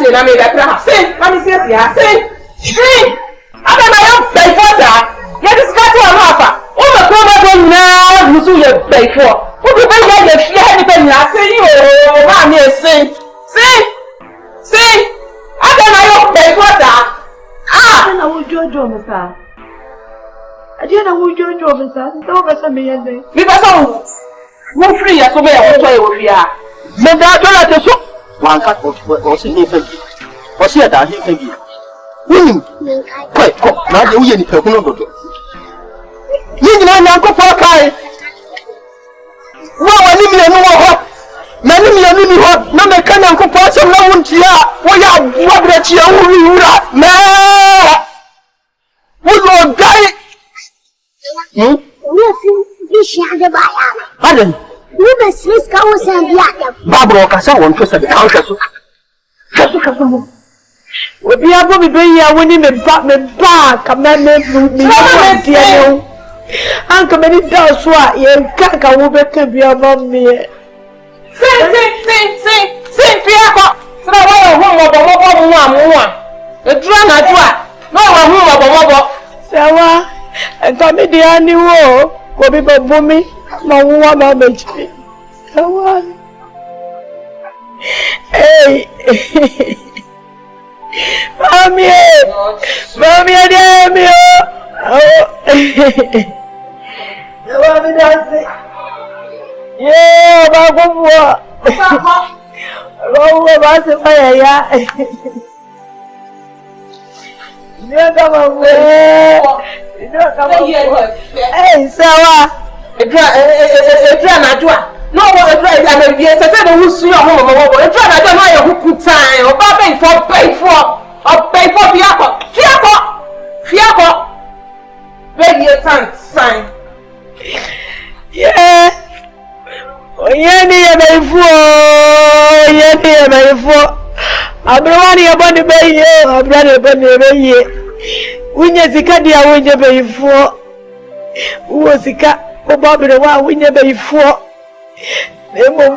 say na me that try. Say, let me say ya. Say. Aba na yo pay for that. You discuss your mama. O me ko ma go na musu ye pay for. O be buy ye fear anything na say you o ma me say. Say. Aba na yo pay for that. Na wo jojo me sa. Aje na wo jojo me sa. So ba sa me yende. Mi ba so wo free ya so be ya wo so ye wo fia. Me da to la te so. Wan ka ko si ni fe bi. O si da hi fe bi. Wini. Kai ko na de wo ye ni pe ku no dodo. Ni nyina na ko fa kai. Wa wani mi enu wo ho. Na ni mi enu ni ho. Na me ka na ko fa so na wuntia. Wo ya wa bra chi awuri wura. Me. Wo lo dai. We feel this year by Pardon. we must risk ourselves yet. Barbara Cassa won't trust the countess. We be able to be here when you back, a man named me. Uncle many does what you can't go over can be above me. Say, Fiaco. So I want one. The drama do it. No one who Sawa, and Tommy the annual will be by me. No one of me. Sawa. Hey, Mommy, damn you. Oh, me dancing. Yeah, Baba. Oh, what's the fire? Yeah. You come away. Hey, Sawa. A drama. No one a drive and a yes, I said, who's your home? A drama, I don't know who put time or pay for Fiaco. Very your time, sign. Yeah. Oh, yeah, my fool. I'm running about the bay. I'm running about the bay. When you see Cadia, when you pay for who was the cat, or Bobby the one when you pay for. Nemo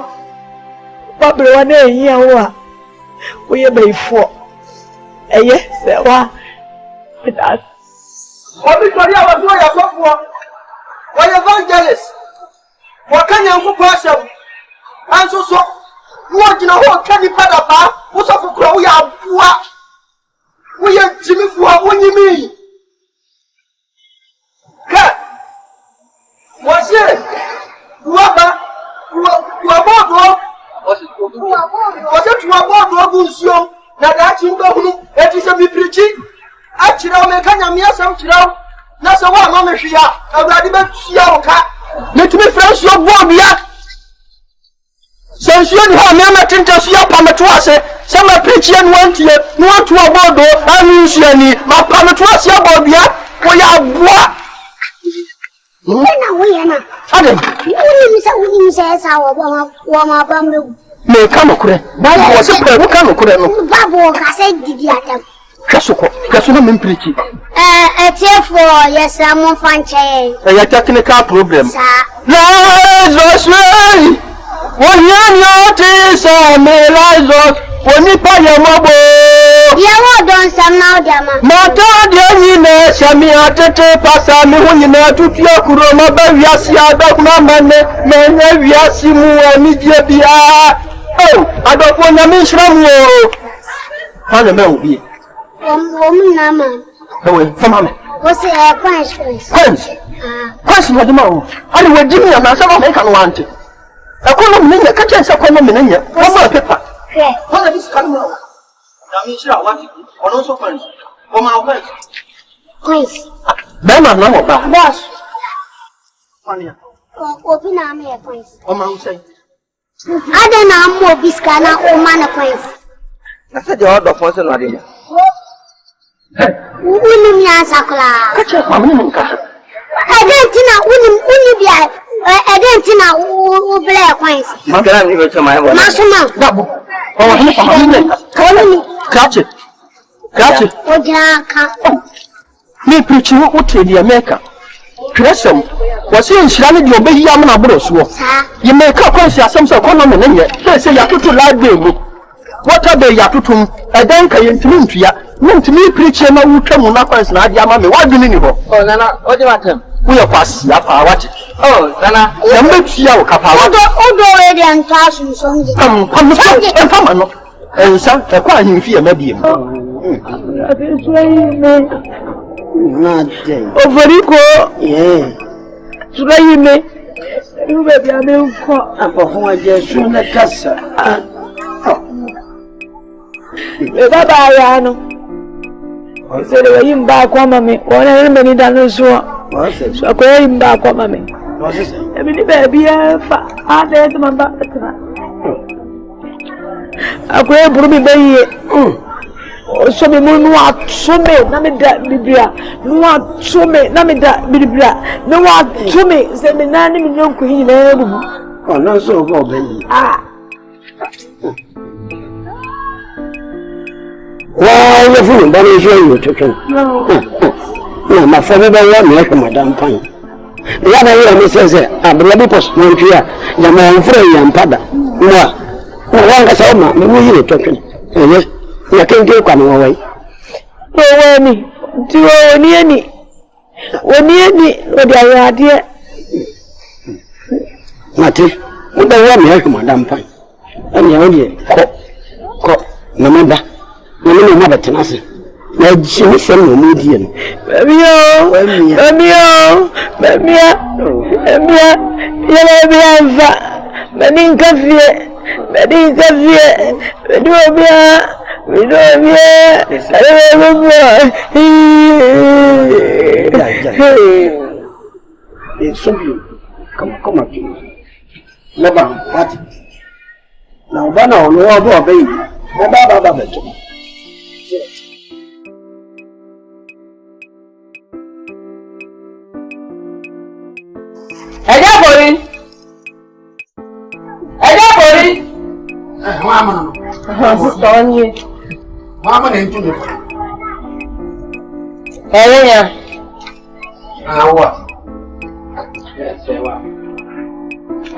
Bobby one day here. We pay for. Yes, there were with us. What is what I was doing for? Why evangelist? What can you pass them? And so, what you know, what can you put up? What's up for Crow? We are Jimmy for what you mean. Cut. What's it? Whoever you are bored. Was it to a board? Now that you know, it is a me preaching. Actually, I can't hear some child. That's a one, Mamma Shia. I've got to see our cat. Let me fresh your board, yeah. Since you have never turned to see a pamatwase, some preaching want you, not to a board, and you see any, my pamatwase, your board, yeah. We are what? Adam, you says our woman. May come a credit. Why was a prayer? What kind of credit? Babu, I said, did you? Casual preaching. For yes, I'm on Fanche. A technical problem. Lazarus, when you notice, may Lazarus, when you pay your mobile. You won't done some now, Dama. Mata, dear, you know, Sammy, I take a pass. I mean, when you know to your Kuroma, baby, I see a dog, man, we are seeing immediately. Oh, I don't want to miss from you. How the man will be. Woman, Oh, from home. what's a question? Question what the man. I will give me a master of make want it. I call them in the kitchen, so come in here. What's my paper? What is coming out? I mean, sure, what also friends. Oh, my friends. Please. Bema, no, boss. Open our mere points. Oh, my say. I don't know more biscana or man points. I said the order for the Nadia. William Yansakla. Catch up, I'm in Castle. I don't know, I don't know who play points. My grand even to my one. Master, Double. Oh, catch it. Catch it. oh, Jaka. Me preaching what to the America. Crescent was in Shani, you obey Yamana Bros. You make a conscious some so common in it. They say you have to lie, baby. What are they yatutum? I don't care to ya. Meant me preacher no utram na kwes na dia ma me. What do you mean? Oh Nana, what do you want him? We are pass ya pa what? Oh Nana, Yambe tia o kapa what? Odo ready and cash you something. Come no. And some kwa him fear maybe. Overiko. Yeah. Sugai me. You baby ame ko Apofun aje su na kasa. E baba ya no. Se le yin ba kwa mame, wona me ni danu so. So akoya yin ba kwa mame. E bi ni baby e fa ade de mamba tena. Akoya buru mi bayi. So me mu atume na me da bibia. Nu atume na me da bibia. Nu atume se me na ni mi nyonko hin na ebu. Oh no so go bayi. Why you fool? That is you to no, my father don't want me, Madame Pine. The other year, says, I believe it was no fear. The man free and pada. No, one has all my way talking. Yes, you can't go away. Oh, me, do near me. When near me, what I had here. Matty, what the one, Madame Pine. And you only cock, no matter. You know, Tenasi. Na jimi se no median. Baby, it's so beautiful. Come up. Never, what? Now, Bana, no, baby. Baba. Ẹjẹ́ borí. Wọ́n á mọ̀ nù. Sísọ ọ́ ní. Wọ́n á mọ̀ ní ìtúnyẹ̀. Ẹ̀rẹ́ yẹn. Àwọ̀.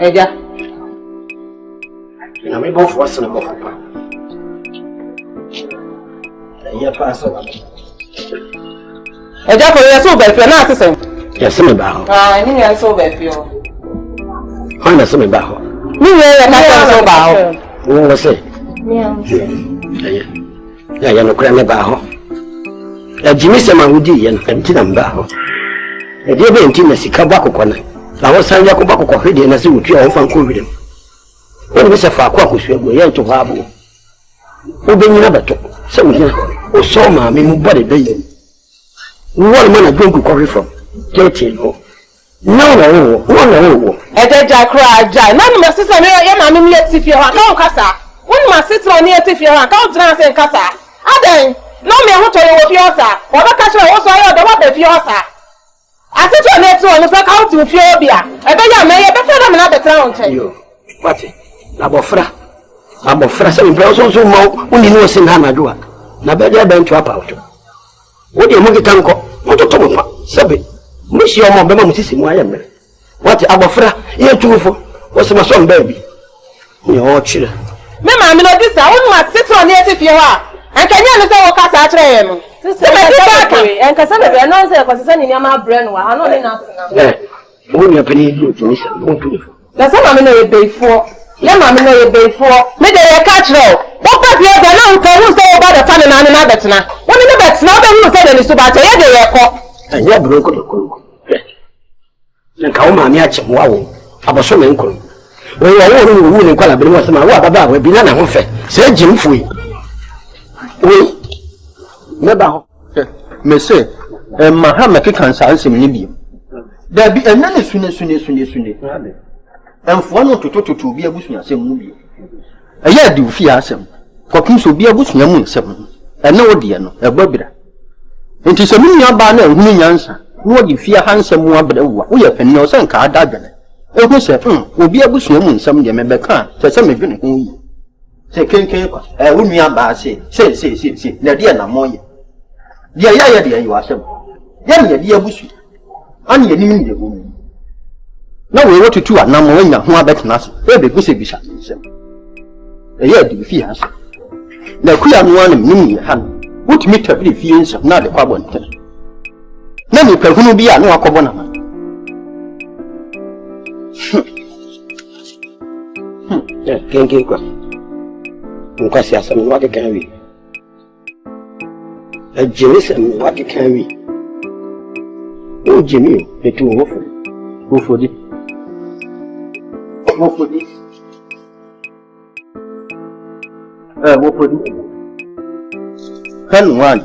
Ẹja. Ìnàmí bọ́ fọ́ sínú bọ́ fọ́ pa. Ẹ̀yẹ pa aṣọ wa. Ẹja kò yẹ sóò bẹ̀fẹ̀ náà sísẹ̀. Yẹ sí mi bá họ. Nínú yẹn sóò bẹ̀fẹ̀ o. Wọ́n yẹ sí mi bá họ. Nínú yẹn ká sọ̀ sóò bá họ. Wọ́n wọ́n sẹ́. Ẹ̀yẹ nukura mi bá họ. Ẹ̀jìmí sẹ́mu àwùjọ yẹn ẹ̀ntì nà mi bá họ. Ẹ̀dí ẹ̀bẹ̀ ẹ̀ntì nà sika bá kọ̀kọ̀ náà. Làwọn sáré akó bá kọ̀kọ̀ hídìí náà sí wùtú àwọn fan kó wìrì mu. Wọ́n ní sẹ́ fàákó àkóso ẹ̀gbọ́ yẹn tó há bò. Ó bẹ nyina bẹ̀tọ̀ sẹ́ wò nyina ó sọ maame mu bọ́ de bẹ́ yẹn. Wọ́n mọ̀ nà gbọ́n kúkọ́ fífọ́ kẹ́ẹ̀tì lọ. Wọ́n nà wọ̀. Ẹ̀jẹ̀ jà kúrò àjà. Nánú mà sísè mi yẹ màmí mi yẹ ti fi hàn káwọn kásá. Wọ́n ní mà sísè wọn ní yẹ ti fi hàn káwọn tún náà sẹ́ nkásá. Adẹ̀yìn náà mi ẹ̀hún tó yẹ wọ fi ọ̀sà. Wọ́n bẹ ká ṣẹlẹ̀ wọ́n sọ ayé ọ̀dọ́ wọ́n bẹ̀ fi ọ̀sà. Àtijọ́ ní etí wọn ní fẹ́ káwọn tì fi ó bìà. Ẹ̀bẹ̀ yà mẹ́yẹ bẹ́ fẹ́ dọ̀mìnà bẹ̀ tẹ́lẹ̀ ọ̀ntẹ́. Yo, pati, abofra sɛ mbɛ ɔsonso ma wo ni no sin ha na doa na bɛ de bɛ ntua pa auto wo de mo kita nkɔ mo to mo pa sɛbe mo hyi ɔmo bɛ ma mo sisi mo ayɛ mbɛ wati abofra ye tuufo wo se ma so mbɛ bi ni o kyerɛ me ma mi no disa wo ma sitro ne eti fie hɔ a ankanya ne sɛ wo ka sa kyerɛ yɛ no se me di ba ka enkasa na bɛ no sɛ ko sɛ ni nyama brɛ no wa ha no ne na asena wo ni apani di o ni sɛ mo tuufo da sɛ ma me no ye beifo ya ma me no ye beifo me de ye ka kyerɛ wo pa bia da na nka hu sɛ wo ba da fa ne na ne na betena wo ne betena wo bɛ hu sɛ de ni so ba kyɛ ye de ye kɔ anya bro ko nka wo ma me akyɛ mo awo aboso me nkoro wo wo ne kwala bere mo sɛ ma wo ababa wa bi na ho fɛ sɛ gyimfo yi wo me ba ho me se ma ha me keka nsa nsɛm ne bi da bi ɛna ne sune ɛmfoɔ no totototo bi abusua asɛm mu bi ɛyɛ adi ofi asɛm kɔkin so bi abusua mu nsɛm ɛna wo de no ɛbɔ bira nti sɛ mu nua ba na ehunu nyansa no de fie ha nsɛm mu abra wo wo yɛ panni o sɛ nka ada adwene ehu sɛ obi abusua mu nsɛm de mebɛka sɛ medwene ho yi sɛ kenken kwa wo nua ba sɛ na de na moye de ya de yi wasɛm ya ne de abusua ani yɛ nim de ho na we want to anam wanya ho abetena se e be guse bisa nsem e ye de fi ha se Na kuya nuane mnimi han. What me to be fiends of not the carbon. Nani per who be a no carbon. Can't get one. Because I some what can we. A jerusalem what can we. Oh, Jimmy, the two awful. Who for it? What for this? What for it? Can one.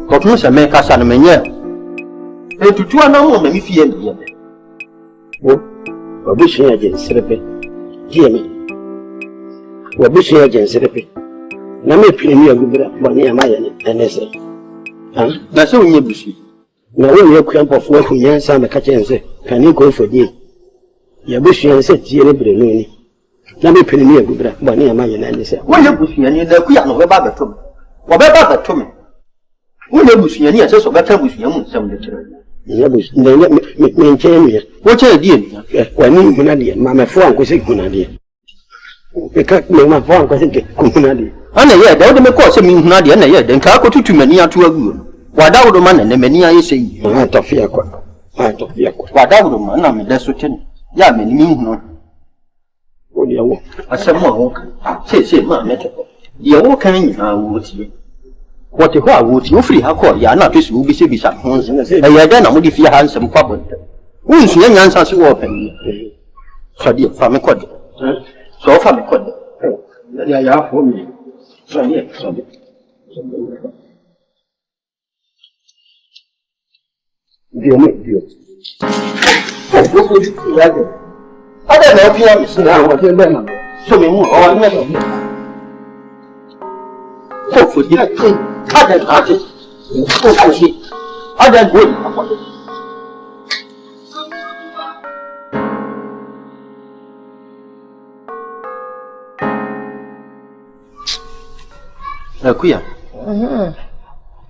But no, some make us an mania. And to 2 hours, maybe fear me. Oh, a bush agent, hear me. What bush agent, Name Premier but near my and say, that's all you bushy. Now, when you cramp of work, young Sam catch and say, can you go for thee? Your bushy and said, Jerry, Name Premier but near my and say, why you bushy and you're queer no about the what about the me? When you bushy and yes, so better with young some little. Maintain me. What I did when you Nadia, Mamma Frank was a Nadia. Because my phone was a Nadia. Ana ye da wode me ko se mi hu ade na ye de nka akotutu mani ato agu wada wodo ma na mani aye sei ma tofia kwa wada wodo ma na me da so ten ya me ni hu no wode yawo asem a wo se ma me te ye wo kan nyina wo tie wote ho a wo tie wo free ha ko ya na to se wo bi se bi sa ho nse e ye da na mo di fie ha nsem kwa bo wo nsu ya nyansa se wo pan so de fa me ko de so fa me ko de ya fo mi Sorry. Dear me, dear. I don't know if you understand what you're doing. So many more, or never. Hopefully, I think other artists. Hopefully, other good. Kuya.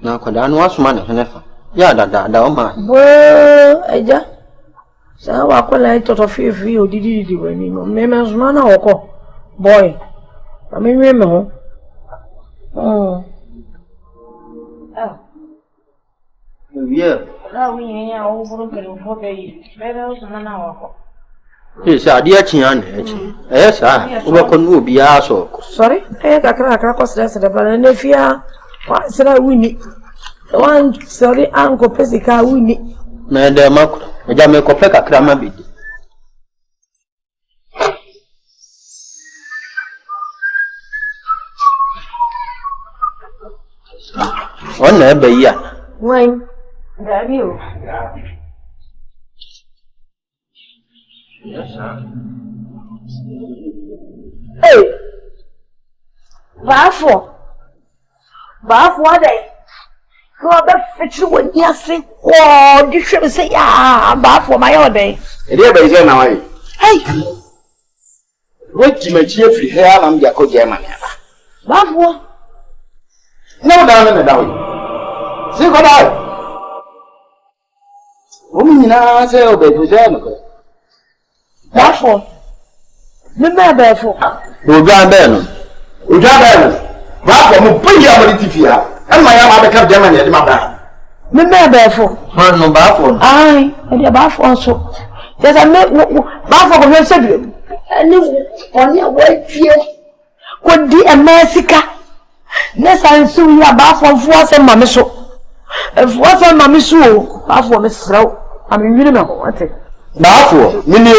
Na kwa da anu asuma na henefa. Ya da o ma. Bo eja. Sa wa kwala itoto fifi odidi wani no. Me asuma na woko. Boy. Ami me ho. Yeah. Na wi ya o buru kele fo be. Be asuma na woko. Sa dia chian echi. Sa. Uba konu obi aso. Sorry. Kakra ko stress de bana ne fia. Wa sira wini. Wan sorry anko pesika wini. Na de makro. Eja me ko pe kakra ma bi. Ona ebe ya. Wan. Dario. Yes, sir. Hey. Bafo adai. Go ba fetri woni ase. Oh, di hwe say ya bafo my odai. E dey be say na why. Hey. What you free here am dia ko je ma me aba. Bafo. No down na down. See go down. Omi na say o be do say no ko. Bafo. Me bafo. O ga be no. Bafo mo pay ya mo tifia. E ma ya ma be ka je ma ne de ma ba. Me bafo. Ha no bafo. Ai, e de bafo so. Just me bafo ko me se bi. Ani oni wa tie. Ko di America. Ne sansu ya bafo fu ase ma me so. Fu ase ma me so o. Bafo me sraw. Ami nwini me ho ate. Bafo, mini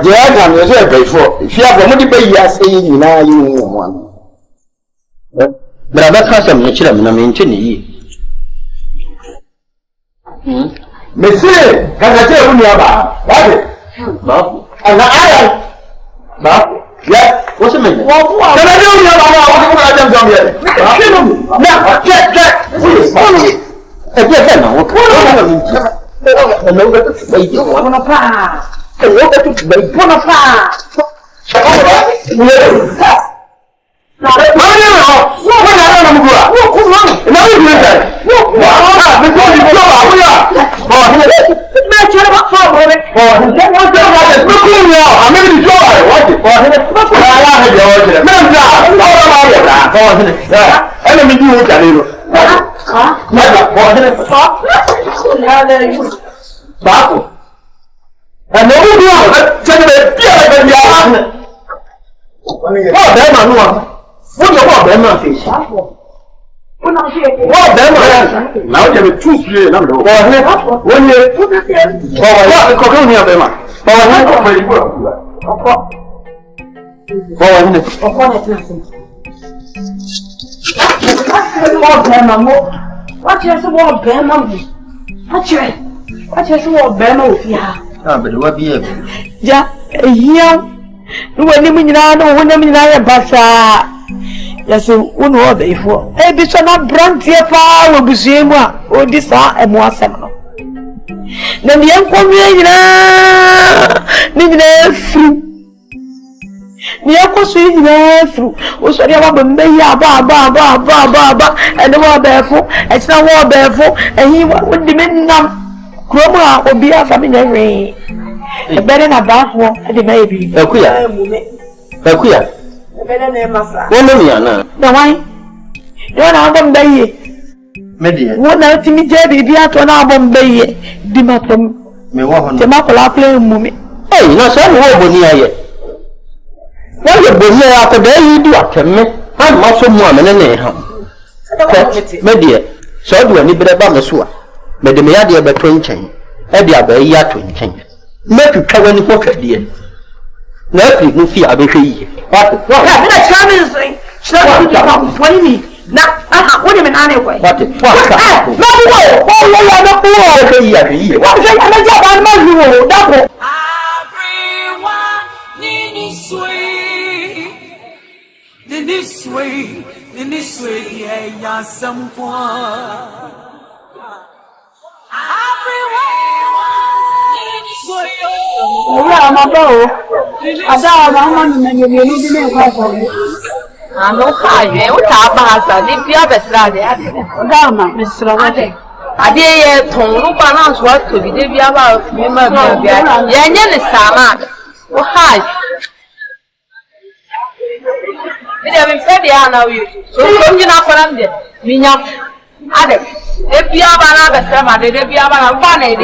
je aga no se be fo. Fi afo mo di be ya se yi nyina yi mu mo an. Braba kasam ne kira me na me nche ne yi. Mese, kaza je uni aba. Wabe? Bafo. Ana aya. Bafo. Ya, Wo se me. kaza je uni aba wa ko ko ajam jam ye. Na, check. E be na wo. No ga to bai ji wa. Bona pa. No ga to bai Bona pa. Oh, Yes, one word before. A bit of a brand here will be seen or this are a more seminal. Then the young woman through. The uncle swing through was what you want to make and the war barefoot, it's not war barefoot, and he would demand now. Chroma would be a family ring. A better than a bath one, and it may be a queer. Better than Massa. No, why? You're an album bay. Media. One night to me, Jabby, be out an album bay. Dimatum. Me walk the Macola playing mummy. Hey, no, sir, what near yet? What you been here after day you do after me? I'm not some woman in a Media. So do any better about the sewer. But the Meadia between chain. Edia bay yard twin chain. Make you cover any pocket, dear. No, you fear I be here. What happened? That's something. Shut up, 20. Now, what do you mean anyway? What? No, I know how you are. If you have a study, Mr. I did to balance what to be the about Yan is Sama. Oh, hi. We haven't said the honor you. So you know for them. Adam, if you have another summer, if you have a funny,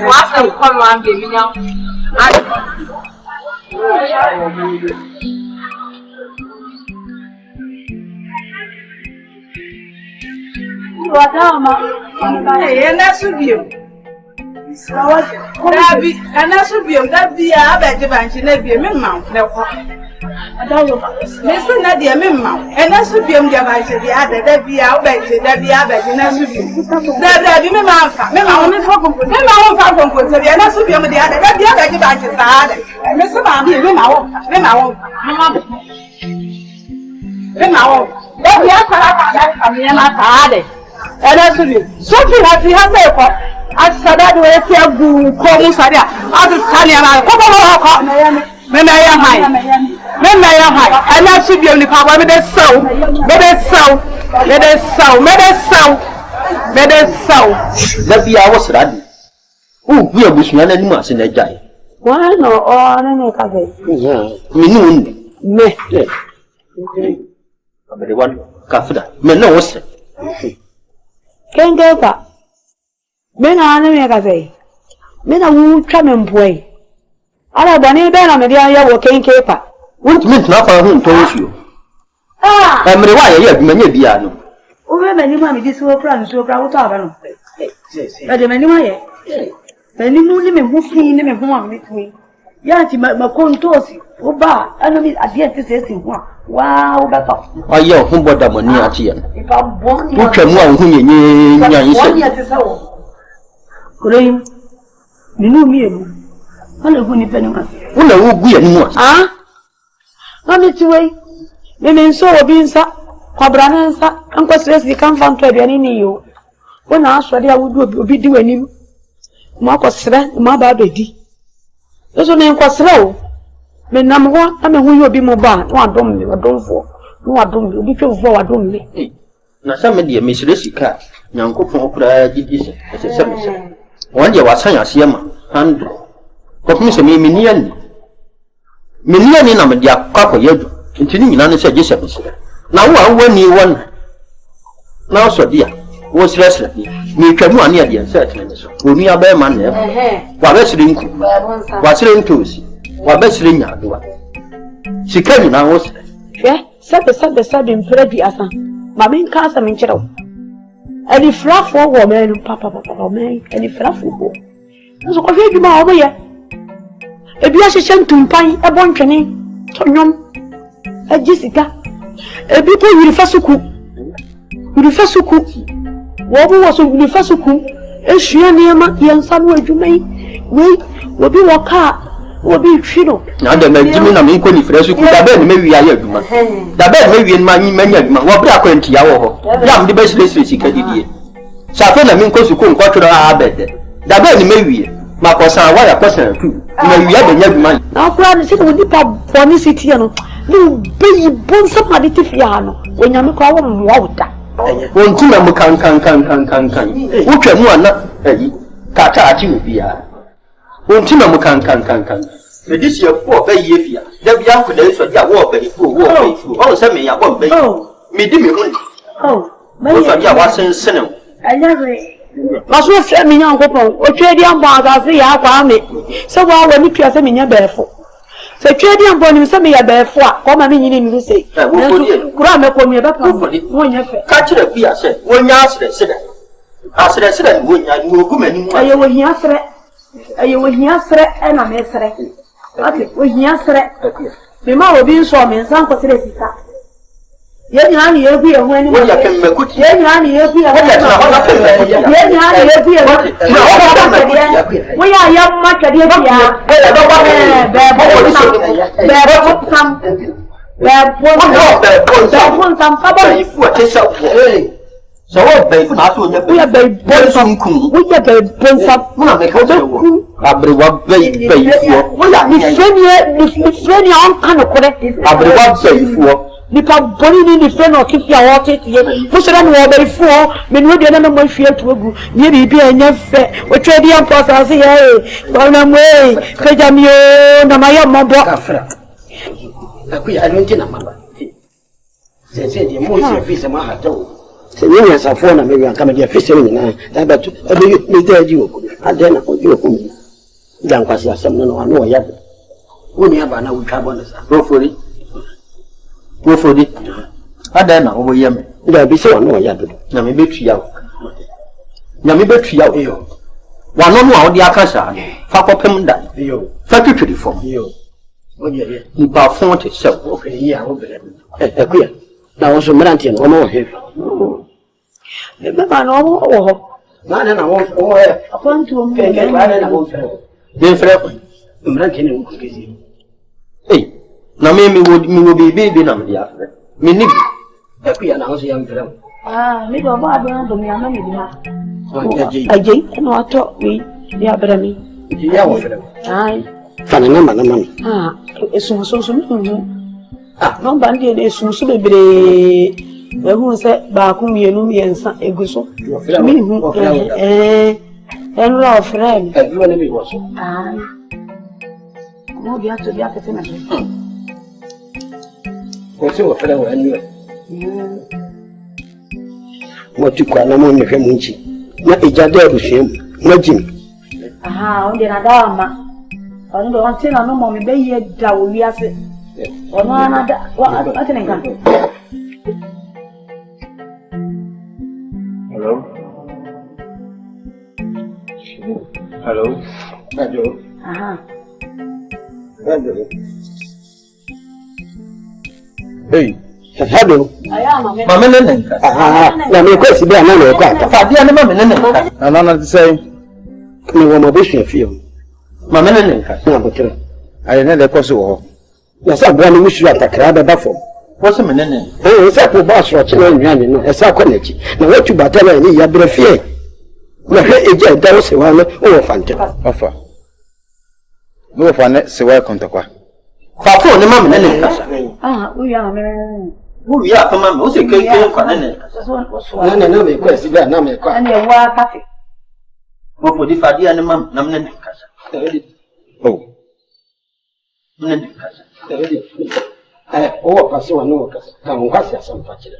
what's the command giving out? And that should be you. And that should be you. That be a bad dimension, that be a mount. Listen, that dear Mimma, and that should be on the other, that be our bed, that be our bed, and that should be. That be Mimma, only for comfort, and that should be on the other, that be other devices are and Mr. Mammy, Mimma, that we are that and that should be. Sophie has the hammer. I said that way, if you go, call Sadia, I was telling you, men I am high. Men I am high. And that should be only power with the soul. Let be ours, Raddy. Oh, we are wishing any mass in a giant. Why no, or any cafe? Me, but the one Cafra, men no was. Can't go back. Men are any cafe. Men are who come and play. I don't want to be a working caper. What meant not for whom told you? Ah, I'm the wire yet, many piano. Oh, many money this will plan so proud of it. But the many way. Many women who see them and one with me. Yanti, my contosi, Oba, enemy at the end to say, wow, that's all. I yell, whom bought the money at you. If I'm born, you can know whom you Graham, you know me. Hello, Winnie Pennyman. Who will be anymore? Ah? On its way. Women so being sat, Quabranansa, Uncle says you can't find to any you. When I asked what I would be doing him, Marcus Sran, my baby. Those name was slow. Men number one, I mean, who will be more bad. One don't for. No, I don't be for. I don't. Now, somebody, Miss Jessica, Nyankopɔn kura gidi sɛ ɛsɛ sɛ wɔn deɛ wasan aseɛ ma handle kɔpem sɛ meniani na mede akɔkɔyɛ adu nti ne nyina ne sɛ gye sɛ mesrɛ na wo a wowani wɔn na ɔsɔde a wɔsrɛsrɛ metwa mu ane adeɛ sɛ ɛtene ne so ɔnu abɛɛma na ɛfo wabɛsrɛ nku wasrɛ ntoosi wabɛsrɛ nyaadoa sika nyinaa wɔsrɛ sɛbe mpɛrɛ bi asa ma menka asɛ menkyerɛ wo anifrafoɔ wɔ mɛnu papa anifrafoɔ nso kɔhwɛ adwuma a wɔyɛ ebi ahyehyɛ ntumpan ɛbɔ ntwene tɔnwom agye sika ebi po yirifa suku wɔn wɔ so yirifa suku esua nneɛma yɛnsa no adwuma yi wei obi wɔ kaa obi twi no na da ma gimi na me ko ni fra suku da bɛ ne mewi ayɛ adwuma da bɛ ne mewi ma nyi manya adwuma wɔ bra kwanti ya wɔ hɔ yam de bɛ sire sika didie safe na me ko suku nkɔtworo a abɛde da bɛ ne mewi makosan wa ya kosan tu na wiya de nya adwuma na kura ne se ko nipa bɔne siti no ne beyi bon sama de tifia no onyame ko awo mmoa woda won tuma mu kan wotwa mu ana ayi kata ati obia won tuma mu kan medisi afo ba yie fia da bia ko da so dia wo ba ifo o se me ya bo ba me di me hu o so dia wa sensene ayawe maso fia me nya nkopon o twedi ambo asase ya akwa me se wa wa ni pia se me nya befo se twedi ambo ni se me ya befo a ko ma me nyini ni se kura me ko me ba pa wo nya fe ka kire bia se wo nya asre ni wo nya ni ogu mani mu aye wo hia sre e na me sre ati wo hia sre me ma obi nso me nsan ko sre sika yenya ni egu ehu ani wo ya kemme kuti yenya ni egu ehu yenya ni egu ehu wo ya ya ma twede bia be sam faba ifu atesa so wo be ifu na so nya be bon kun wo ya be bon sam na me ka wo abre wa be ifu wo ya ni freni on kan ko de abre wa be ifu nipa boni ni friend o kifia wo tetie fusere no wo be ifu me no de na mo hwie to agu ye bibia anya fe wo twedi am pasase ye bana mo kejamio na mayo mobo kafra akuya alonti na mama se de mo se fi se ma ha tawo se ni ya safo na me yan kama de fi se ni na da ba tu abi ni te ji oku ade na ko ji oku dan kwasi asem no no wo ya wo ni aba na wo twa bo na sa Wofodi ada na wo yem da bi se wo no ya do na me betua wo yo wa no no a wo de akasa fa kopem da yo fa twitwiri fom yo o je ye ni ba fon te se o fe ya wo bele akuya na wo so mrantie no mo hefi me ba no wo ho na na wo o he akwantu mo ke na wo fe be fre mrantie ne wo kezi na me wo bibi na me ya fre me ni akuya na wo so ya mfre mi do ba do na do mi ama mi di ha aje no ato wi ya bra mi ya wo fre ai fana na mama esu so mi no ba ndi e esu so bebre e hu se ba ku mienu mi ensa egu so mi hu en lo ofre mi e lo ne mi wo so mo bi ato bi akete na ko se wo fre wo anu mo ti kwa na mo nhwe mo nchi na ejade abusuam na jim o de na da ma o ndo wan tina no mo me be ye da wo wi ase o no na da wa ati ne kan Hello. Hey. Hello. Mama nene. Na me kwesi be na na ko ata. Fa dia ne mama nene. Anana ti say. Me wo mo be hwe fie. Mama nene. Na botre. Aye ne le koso wo. Na sa bra ni wisu atakra be ba fo. Wo se me nene. Sa ko ba so che na nwane no. E sa ko na chi. Na watu batala ni ya bre fie. Na he eje da wo se wa no wo fante. Afa. No fa ne se wa kontakwa. Fa fo ne mama nene kasa. o ya me Who ya from my most cake for an no me question that no me kwa. And you walk cafe. What for the Fadi and Mam Namnan Casa? Oh. Namnan Casa. Oh, passo no casa. Kan kwasi some facile.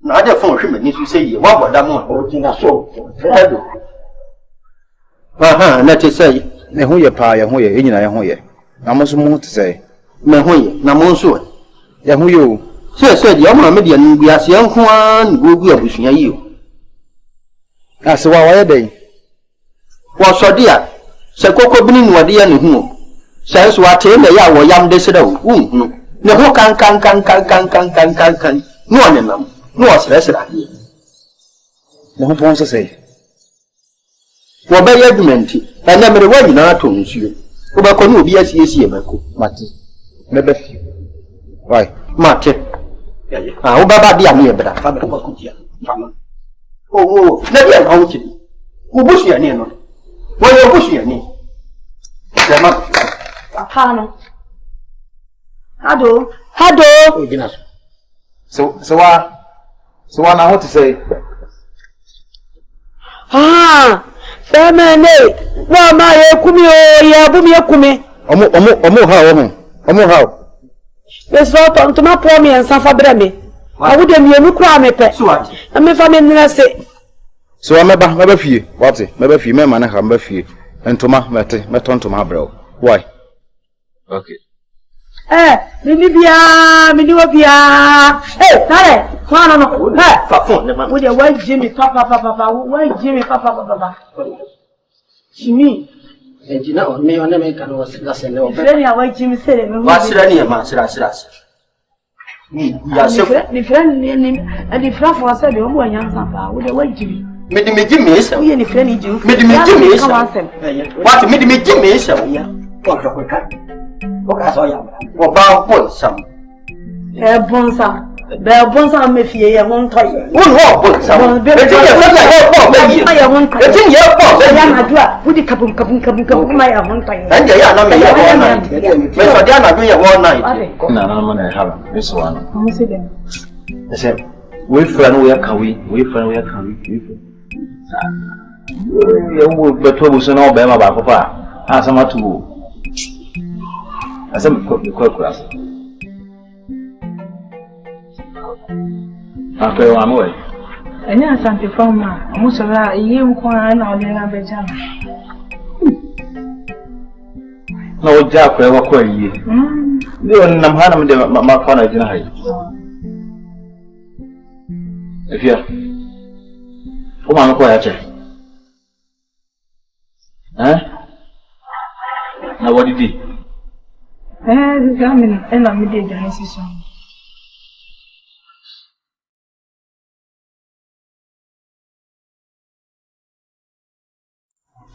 Na ada phone hwe mani so say wa boda mo O tina so. Aha, na te say me ho ye pa ye ho ye enyina ye ho ye. Na mo so mo te say me ho ye na mo so ye ho ye o. Se de o ma me de anu bi ase enko an gogu abusua yi o. Ase wa ye den. Wo so de a se kokko bini no de ya ne hu o. Se so ate me ya wo yam de se da o. Hu ne ho kan no ne nam. No asresra hi. Mo ho pon so say. Wo ba ye adumenti. Anya mere wa nyina to nsuo. Wo ba ko no obi asiesie mako. Mate. Me be fi. Why? Mate. Ah, wo ba ba dia me bra. Fa ba ko dia. Fa no. Oh, na dia na wo chi. Wo busu ya ne no. Wo ye busu ya ne. Dema. Hano. Hado. O tina so. So what now what to say? Ah, family. No ma ye kumi o ya bu mi kumi. Omo how? Yes, so to ma po mi ensa fa bra me. Awu de mi enu kura me pe. So what? Me fa me nna se. So meba fie. What? Meba fie me ma na ha meba fie. Entoma mete ntoma bro. Why? Okay. Mini wabia. Hey, tare. Kwana no. Hey, Fa phone ne ma. we dey why Jimmy papa. Why Jimmy papa. Jimmy. Enjina on me on me kan was la sene o. Friend ya why Jimmy say me. Wa sira ne ma sira. Ya se Ni friend ni friend for say de o mo anyansa pa. We dey why Jimmy. me di me Jimmy esa. We ni friend ni Jimmy. Me di me Jimmy esa. What? What me di me Jimmy esa. Ya. Ko ko kan. O ka so ya. Wo ba po sam. Bonsa me fie ye won toy. Wo no po sam. E ti ye po me yi. E ti ye po me Ya yi. na dua, we di kabum ma ya won toy. Anje ya na me ye one night. Me so dia na do ye one night. Na na hala. This one. Mo se dem. I said, we friend we are kawi. Ya wo beto bu so na o be ma ba papa. Asama tu. Asam ko class. Ape wa mo e. Eni asante fama, mo so ra iye nko na o le na beja. Na o ja ko e wa ko iye. Ni on nam hana me de ma fa na jina hai. Efia. O ma no ko ya che. Na what did Gamin ena mi de janisi so.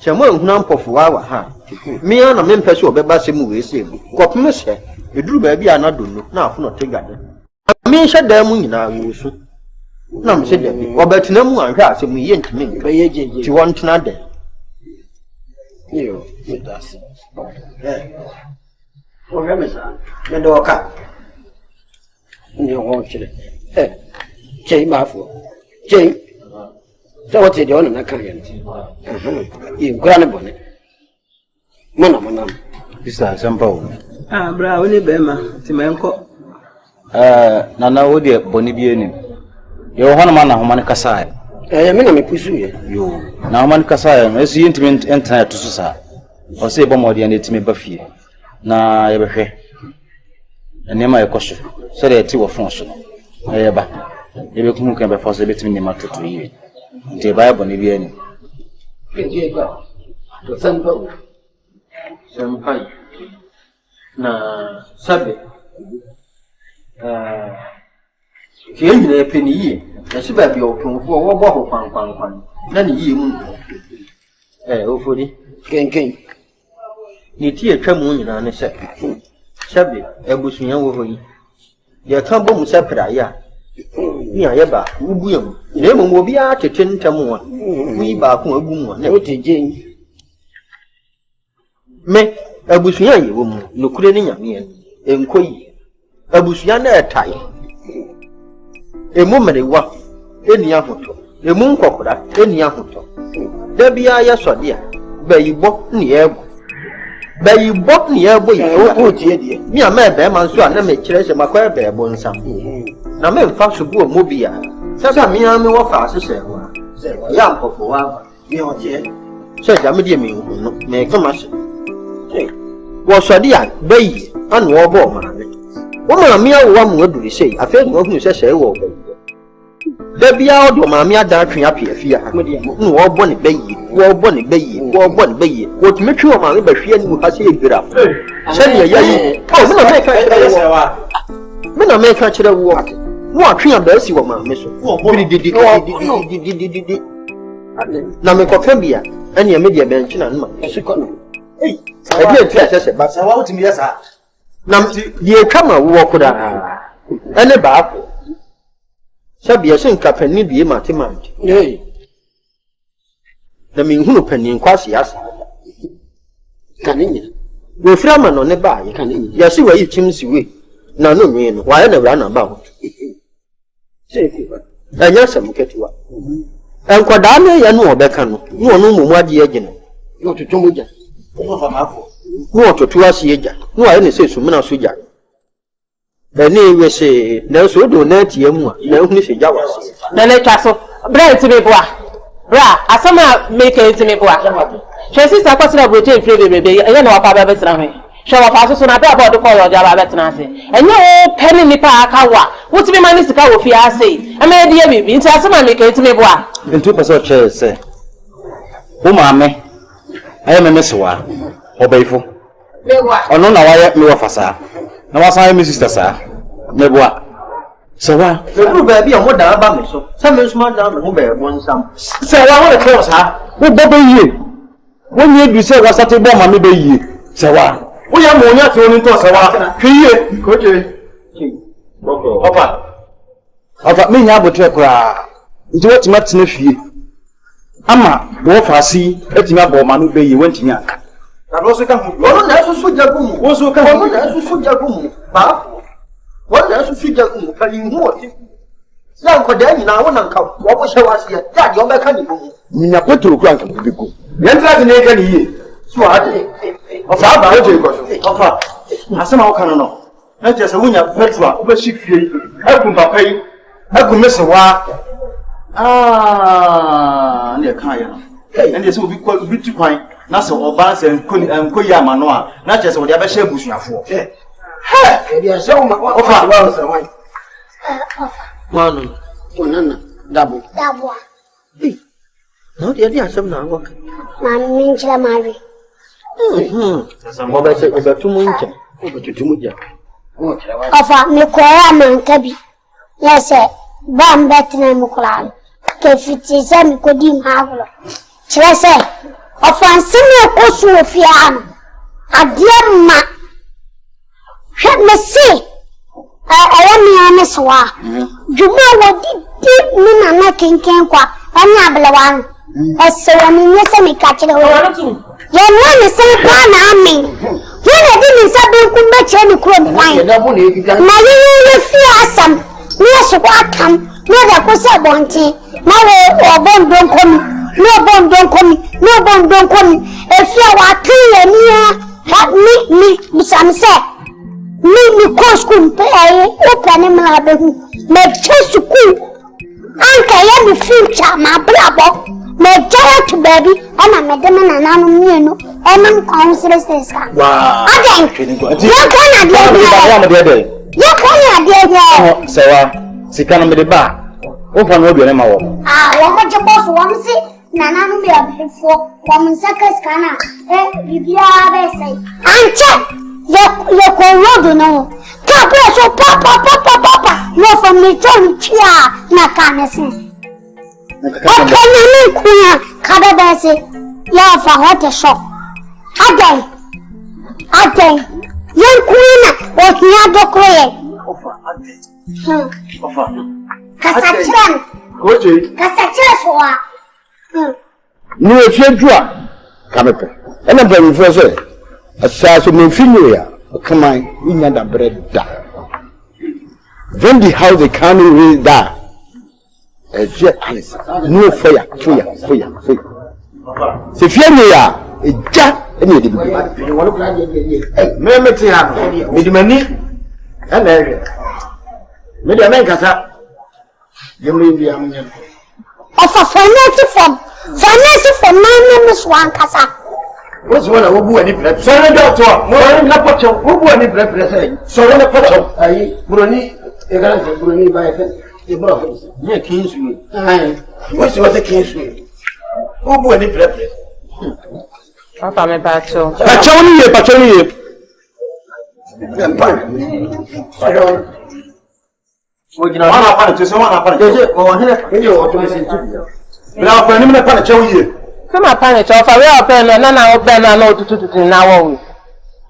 Chamo nhuna mpofo wa ha. Me ana me mpese obeba se mu we se bu. Kopem se eduru ba bia na donu na afo no tegade. Me hye da mu nyina wo su. Na me se da bi obatina mu anhwe ase mu ye ntime Be ye jeje. ti won tena da. Yo, me das. O ga me sa. Me do ka. Ni ho chire. Chei ma fu. Chei. So what you on na kan yan. In kwana bone. Mana. Bisa sampa. Bra, oni bema, ti menko. Nana wo de boni bi enim. Yo hono ma na homa ne kasa. Me na me pusu ye. Yo, na homa ne kasa no esi intimi internet to so sa. O se bo modi ane timi ba fie. Na ye behwe. Enema ye koso. So de ti wo fon so. Ye ba. Ye be kumu kan be fo so be timi ne ma toto yi. Nti ba boni bi enim. Ke ba. To san ba. Sempai. Na sabe. Ke nyina epeni yi. Na se ba bi okunfo wo bo ho kwan. Na ni yi mu. Ofori. Ken. Ni ti etwa mu nyina ne se. Sabe, ebusunya wo hoyi. Ye kan bo mu se praya. Ni ayeba, ubu yam. Na emu obi a tete ntam wa. Wi ba ko agu mu na. O te je. Me ebusunya ye wo mu. Nokure ni nyame en. Enkoyi. abusua na etai emu merewa eni ahoto emu nkokora eni ahoto da bia ya sode a bayibo ne ego bayibo ne ego yi tie die mi a ma be man so a na me kire se makwa be ebo nsam na me mfa so bu omobia sasa mi a me wo fa asese wa ya mpofo wa mi o tie se ja me die mi hu no me kama se wo sode a bayi anu wo bo ma ne wo ma mi a wo mu aduri sei afa ni wo hu se se wo bayi da bia odo ma mi ada atwe apia fia no wo bo ne bayi wo bo ne bayi wo tumi twe wo ma me ba hwia ni mu ha se ebira se ne ya yi o me na me ka kire wo wo atwe aba si wo ma me so didi na me ko kan bia ene ya me dia be nchi na no ma so ko no eh e bi enti asese ba sa wa utimi ya sa na ye kama wo ko da ene ba ko sabia sen kapani bie matemati na me hunu pani kwase asa kanenya we frama no ne ba ye kanenya ya si wa yi chimsi we na no nwe no wa ya na bra na ba ho sefi ba anya sam ketua enkwada na ya no obeka no no mu ade agina yo totomo ja no fa mafo no totu ase agya no wa ne se sumina so ja eni we se na so do na tie mu a na hu se ja wase na le twa so bra ntime boa bra asama make ntime boa she sister kwasira brote free bebe ye na wapa ba betena hwe she wapa so na bra board call your jaba betena ase enye o penny nipa aka wa wutimi mani sika wo fi ase e ma de bibi nti asama make ntime boa ntu pese che se wo maame aye me mesewa obaifo mewa ono na waye me wafasa na wasa me sister sa meboa sewa le ba bia mo da ba me so sa me so ma da me ho ba ebo nsam sewa wo le kro sa wo bobo yie wo nye du se wasa te bo ma me be yie sewa wo ya mo nya te oni to sewa hwie ko je opa me nya abotre kura nti wo tima tena fie ama wo fasi etimi abo ma no be yie wo ntimi aka na do so ka hu ono na so so jagu mu wo so ka hu ono na so so jagu mu ba wanda su fi da mu kan hu oti san ko da nyina wona nka wo bo hye wase ya da de obeka ni bu nya petro kura nka bi ko yentra ne ka ni yi so ade ofa ba o je ko so ofa asema wo kana no na je se wunya petro a wo be shi fie akun papa yi akun mesewa ne kan ya ende se obi ko bi tu kwan na se oba se nkoyi amano a na je se wo de abehye abusuafo dia so ma ofa ba so wai wanu onana dabo no dia asem na ngok Mami nchila mari. mo ba se ba tumu ncha o ba tumu ja Ofa mikoya mankabi. Yese ba mbetina mukula. Ke fiti se mikodi magulo. Chira se ofa nsime kosu ofiano. Adie ma hwɛ me se ɛyɛ me ame soa dwuma wodi di me nana kenken kwa anya ablewa no ɛsɛ wɔ me nyɛ me ka kyerɛ wo yɛ no me se pa na ame yɛ na di me nsa benkum bɛ kyerɛ me kuro me wan na yɛ fi asam ne so kwa kam ne da ko sɛ bonte na wo bondon komi ne bondon komi efi a wa kan yɛ ni bisam sɛ me ko school pe open me la be hu me che school anka ya me future ma brabo me jara to baby ana me de na nanu mienu ona council ska wow again ya kana de ya kana de sewa sika no me de ba wo fa no obi ne ma wo wo mo je boss wo msi na nanu me abefo wo msa ska na bibia be sai anche ye ko rodo no ka pe so papa no from me john chia na kanese o kana me kuya ka da bese ya fa hot shop adan yan kuya o hiya dokroye ofa kasachran koje kasachra soa ni e fiadua kamepe ena banifo so asase me finyo ya kaman inya da breda When the house they come in that. No fire. Se fie me ya, eja ene de bi. Me te ha no. Me di mani. E na ehwe. Me de men kasa. Ye me bi am nyam. Ofa finance from man so an kasa. What's one of who any prep? Sorry, doctor. More than Lapocho. Who any prep? Sorry, Lapocho. I Bruni, a grand Bruni by a brother. Yeah, Kingsway. Aye. What's a Kingsway? Who any prep? Papa, me pacho. Pachoni. Come on, panic. For real, pen and then I'll pen and no to now.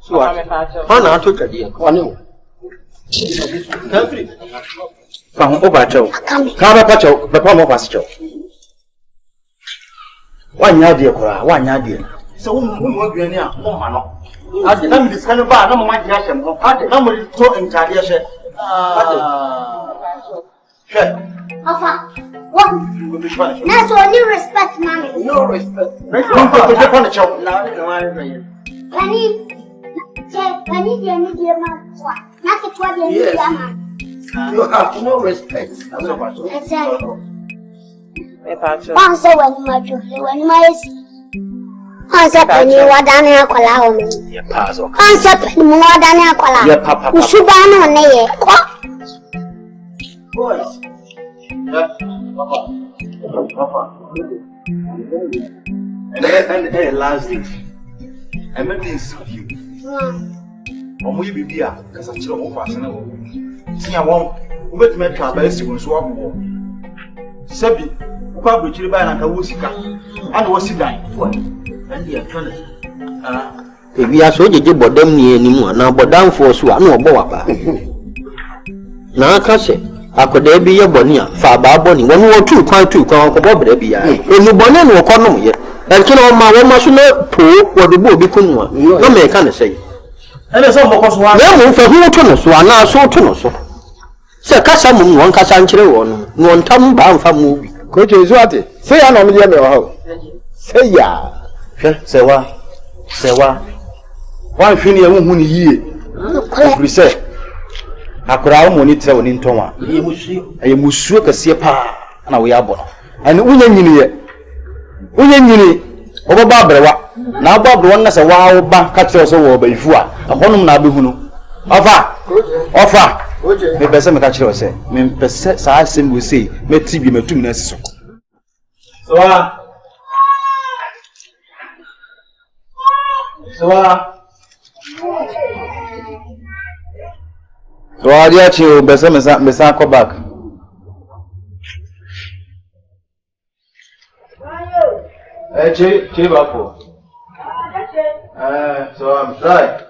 So I took a deal. One. From Obacho. Come up, Pacho, the palm of Pascho. 1 year, dear, 1 year, dear. So, who will be near? I did not discover no more Yasham. I did not talk in Tadiasha. Ofa, what? That's only respect, mommy. No respect. Don't put the furniture. Can you hear me, dear man? Not the 12 years, dear man. You have no respect. Exactly. Me pacho. Answer when my answer penny, what Danny Aquala. Answer penny, more than Aquala. Yeah, Papa. You should ban on a Boys. Papa. And last day, I met this with you. We be here because I chill off as an see, I won't wait me to buy some swap. Sebi, Pablo Chiliban and Kawusika, and was it dying? And the attorney. If we are so you but them near anymore now, but down for so I know about. Now, I say, I could there be a bonia, far by bonnie, 1 or 2 quite 2 come up there be I. When you bonnet no come yet, and kill on my 1 must not pull what the boy become one. No man can say. And there's all because one for who to us, one now so to us. Sir Cassamum, 1 Cassanchero, one tongue bound for movie. Coach is what it? Say I know me how. Say ya. say what? One thing you won't hear. We say, I could have money tell in Toma. I must sweep a sepa, and we are born. And Uyen, over Barbara. Now Bob one as a wild bank catcher over before. A honum nabuno. Offer. Me person catcher say, me persess I sing we say, me TV me 2 minutes. So I get you, Besson, Miss Uncle back. Chivapo. So I'm trying.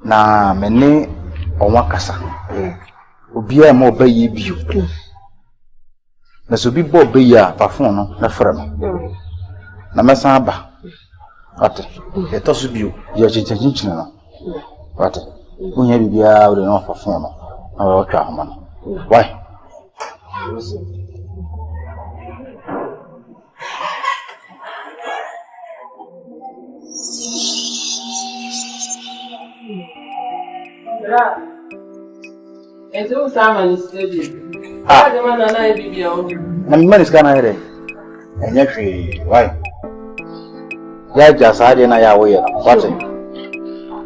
Na mene onwa kasa obi a mo bayi biu na so bi bo bayi a pafon no na frɛ no na mesa aba ate e to so biu ye chinchin no ate unya bibia o de no pafon no na wa twa homa no why It's all Simon is studying. I demand an idea. And man is gonna hear it. And actually, why? Yeah, just I didn't know where. What's it?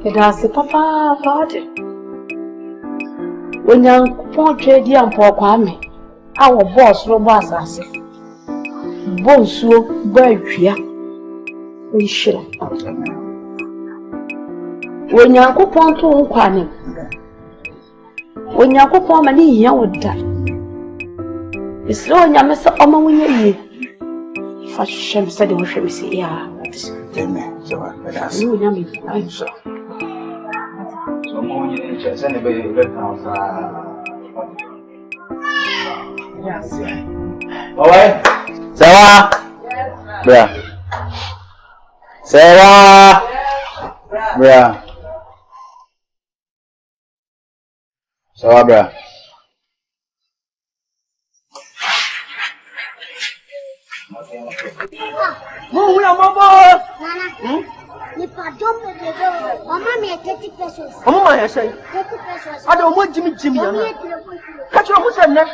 It has the papa party. When young poor trade young poor Kwame, our boss, Robas, as Bonsu, Bergia, we shall. When young coupon to Kwame. When you go for money, you would die. It's low, and you miss a woman when you fashion said, we shall see. Yeah, Amen. So, you, Sewa. Bra. Sewa. Bra. Sewa bra. Mo ya mama. Nana. Ni pardon me de. Mama me 30 pesos. Mama ya say. 30 pesos. Ada mo Jimmy ya na. Catch your musem ne.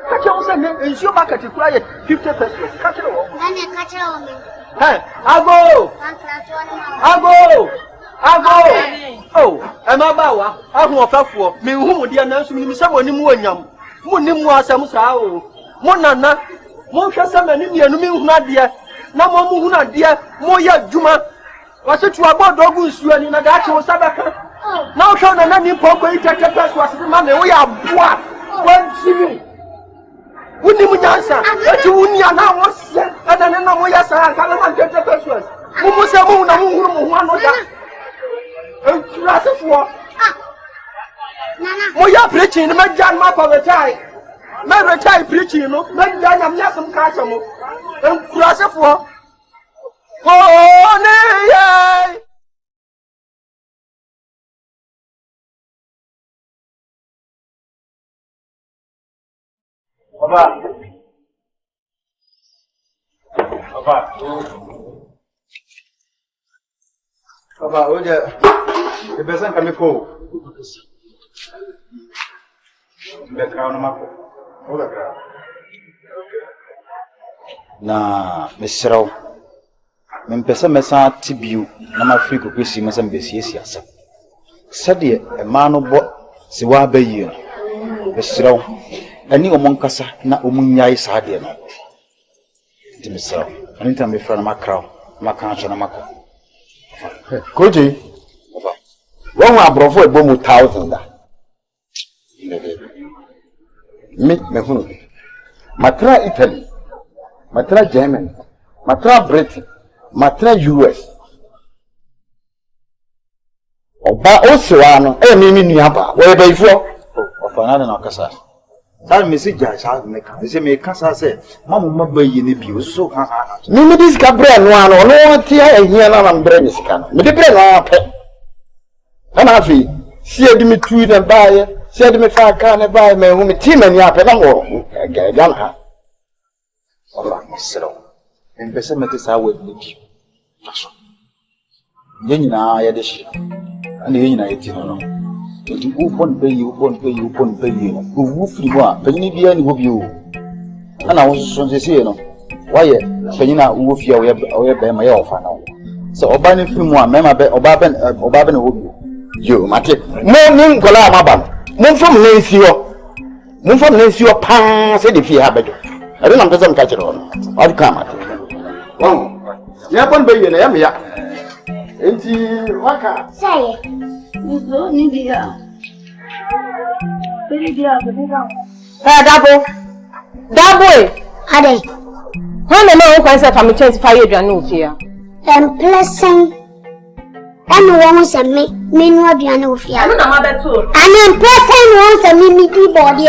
Catch your musem ne. Ensure market kura ye 50 pesos. Catch your wo. Nana catch your wo. Hey, ago. Ago. Oh, am I bawa? I want for me who would announce me someone in Muanyam. Munim was some sao. Monana. Mo hwɛ sɛ mani mienu mi hu adeɛ na mo mu hu adeɛ mo yɛ adwuma wɔse tu abɔ dɔgu nsuo ni na da akye wo sabaka na wo hwɛ na ni pɔnkɔ yi tɛtɛ pɛ so ase ma me wo yɛ aboa wɔntimi wonim nyansa eti wonia na wo sɛ ɛna ne na mo yɛ saa anka na ma tɛtɛ pɛ so ase mo mu sɛ mo hu na mo hu mo ho ano da entura sefoɔ mo yɛ preaching ni ma gyan ma pɔwetai my retire preaching, no, men done am not some catch them. And cross it for. Oh, nay. Papa, oh, the person can be cool. The crown of my na mesrɛw mempɛsɛ mɛsa tibiu na mafiri kokwesi mɛsɛ mbɛsiesie asɛm sɛdeɛ ɛma no bɔ se wa abayie no mesrɛw ɛne ɔmo nkasa na ɔmo nyae saa deɛ no nti mesrɛw ɛne ntam mefrɛ no makraw maka akyɛ no makɔ Koji wɔn aborɔfo ɛbɔ mu 1000 da me hunu matra Italy matra Germany matra Britain matra US oba osewa no mimi nuaba wo ebaifo ɔfa na ɔkasa saa message a saa meka sɛ meka saa sɛ mamma bayi ne bio so ka mimi dis kabre no ano no ti ahia na mbre ne sika no me de bre no apɛ ana afi si edimi tu na baaye si edimi fa ka na baaye me hu me ti mani apɛ na wo gagan ha ɔfa mesrɛ mpɛsɛ mete saa wɔ ne bio faso nyina yɛ de hye ana nyina yɛ ti no nti wopon bayi no wo firi mu a panyin bia ne ho bio ana wo so nsese no wayɛ panyin a wo fia wo yɛ bɛma yɛ ɔfa na wo sɛ ɔba ne firi mu a mɛma bɛ ɔba bɛ ne ho bio yo mate mo ni nkola amaba mo mfom na nsi hɔ paa sɛ de fie ha bɛdo ɛde na mpɛsɛ mka kyerɛ no ɔde ka mate wɔn yɛ pon bayi na yɛ meya enti waka Say, Double. Ade. When the man who can say family change 5 years, no fear. Pleasant. And one say me no aduane ofia. I know my better too. And pleasant one say me di body.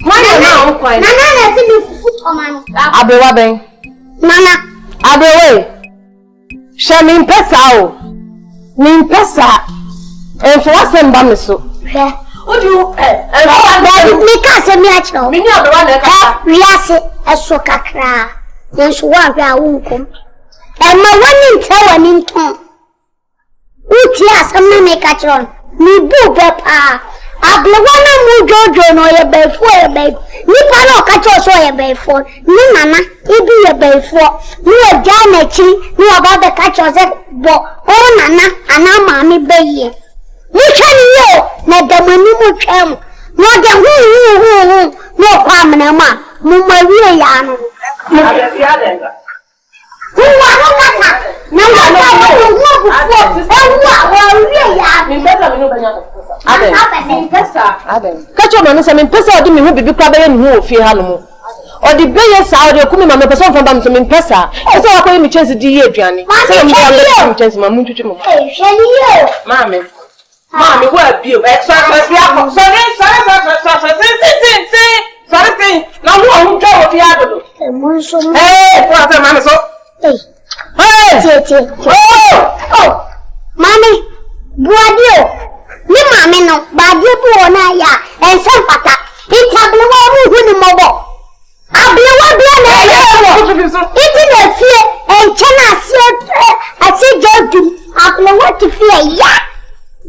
Why now coin? Nana na ti me fufu toman. Abewa ben. Nana, Abewe. She me mpesa o. Me mpesa. Enfo asemba me so. hwe. Odu Me ka se me a chiro. me ni abewa na ka. Wiase eso kakra. Yenso wa hwe a wunkom. Emma wani ntawa ni nton. Uti asem na me ka chiro. Ni bu bepa. Ablewana mu jojo no ye befo ye be. Ni pa no ka chiro so ye befo. Ni nana ibi ye befo. Ni oja na chi, ni oba be ka chiro se bo. O nana ana ma mi be ye. Ni chani yo na damani mu twam. No de hu no kwa mena ma. Mu ma wie ya no. Wa no kata. Na wa no wo wie ya. Me mpesa me no banya ko. Me mpesa. Kacho ma no se me mpesa odi me hu bibi kwa be ye me hu ofie ha no mo. Odi be ye sa odi okumi ma me pesa mfa ba me so me mpesa. Ese wa ko ye me chance di ye aduane. Se me ya me chance ma mu twetwe mo. Eh, shani yo. Ma me. Mommy, what you? Exercise, yeah. Sorry. Now, who go with the other? Hey, what's the man? So, hey, oh, mommy, Guadio, me mammy no, Badio Buona, ya, and some pata. It's a blue one with the mobile. A blue one, eating a fear and China I see Joe, a blue one to fear, ya.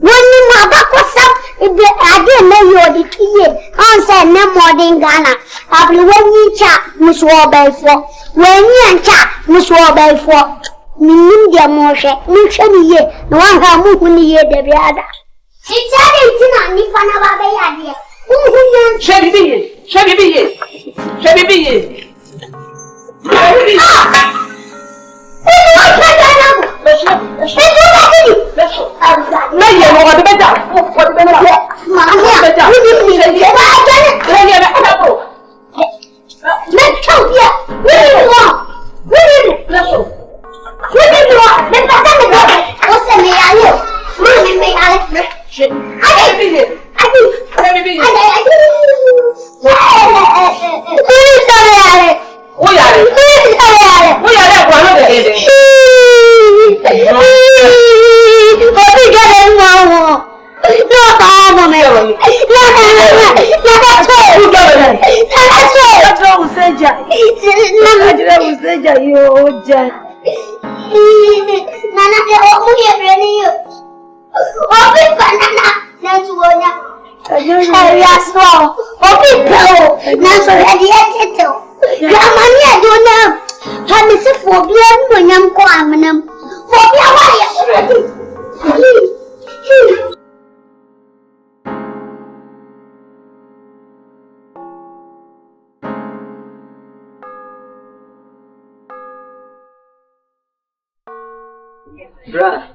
When you have a question, I didn't know you are the key. Answer no more than Ghana. I blew one year chat, Miss Warbell for. When you and chat, Miss Warbell for. Media motion, mission ye, no one have moved when ye the other. It's a little Nifana Baby. Shall we be here? Bra,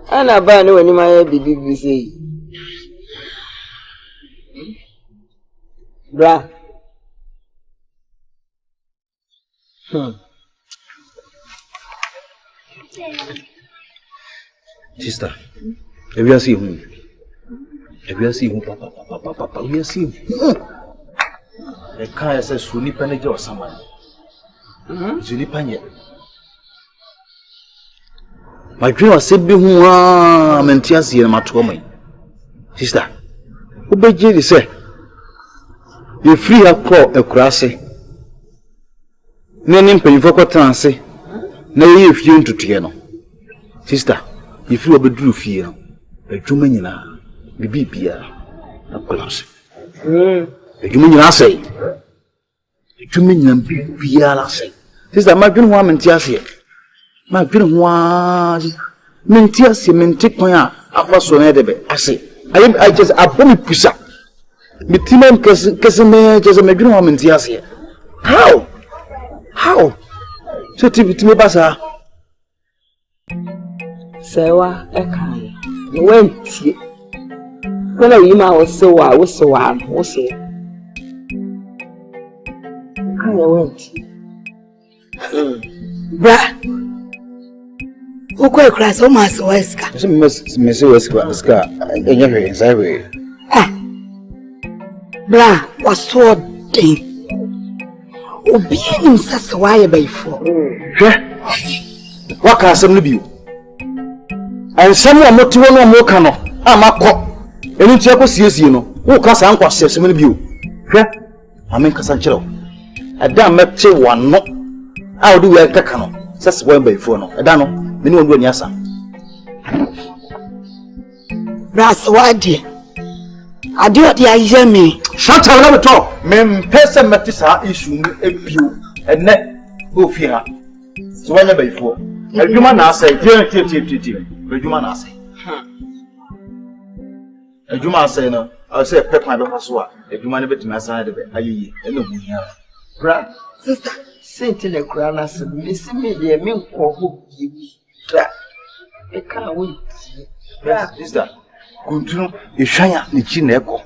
ana ba ni wani ma ya bibi sai. Bra. Sister, have you seen him? Have you seen him, Papa? Have you seen him? The car says, Suni Panager or someone. Suni Panya. My dream was said, be who are Mentiasi and Matome. Sister, who be Jerry say? You free a call a crassy. Name pay for Cotanse. No, if you to Tiano. Sister, if you will be drew fear, a Jumina, be beer, a collapse. A Jumina say, a Jumina be beer, say. Sister, my dream woman Tiasia. My dream was Mentiasi, Mentipoya, Apa Sonedebe. I say, I just a bomb pusa. Mitiman Casimir, just a dream woman Tiasia. How? So, to me, Bassa. Sewa, a kind. Went when a woman was so I was so I was so. I went. Bra. Who quite cries almost Weska? Miss Weska, and your inside. Bra was so deep. Obi him sasa why by for. What can some of you? And someone not to one more cano. I'm a cop. And in Tiago sees you know. Who can say uncle says some of you? I mean Casanchelo. I damn met one no. I'll do a cacano. That's one by phone. I don't know. Many one yasa. Brass what dear. I do what you hear me. Shut up, never talk. Men person matisa issue a pew and net go fear. So when by four. A human say, a human say. A human say, no, I'll say, pep my daughter's what. A human bit my side of it. Are you here? Brad, sister, Saint in a crown as a missing me, dear milk or who give me. I can't wait. Sister, continue. You shine the chin echo.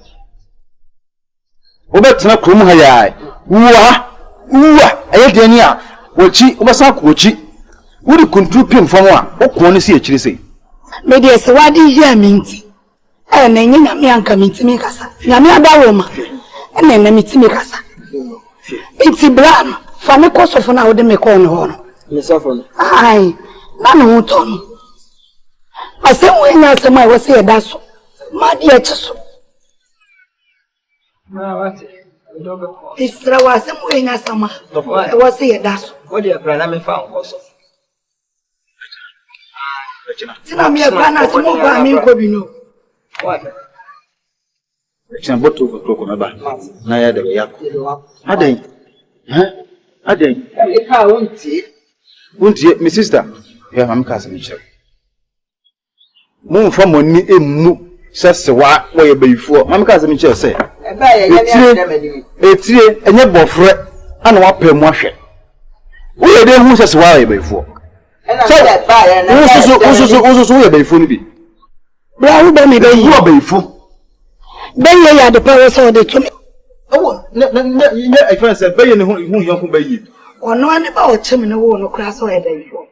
Obetina krum hayai. Uwa, ayedenia. Wochi, obasa wochi. Wodi kuntu pim fam a, okwo ne se akiri se. Me de se wadi hia minti. na nyina me anka mitimi kasa na me adawo ma na mitimi kasa enti bra fa me kosofo na wode me ko no ho no me sofo no ai na no to no asem we nya asem ai wose ye da so ma di eche so na wate isra wasem we nya sama wose ye da so wode bra na me fa nkoso tina me bra na asem ko ami ko bi no what Tina boto ko na ba na ya de ya adan adan e ka wonti my sister ya mam ka asem chere mo fa moni emu sese wa ye bayifo mam ka asem chere se e ba ye nya na mani etire enye bofre ana wa pa mu ahwe wo ye de hu sese wa ye bayifo so ba ye na ususu wo ye bayifo ni bi bra wo be me be yi bayifo be ye ya de power so de to me oh ne I find say be ye ne hu yonko be yi ono ani ba o chemi ne wo no kra so ye bayifo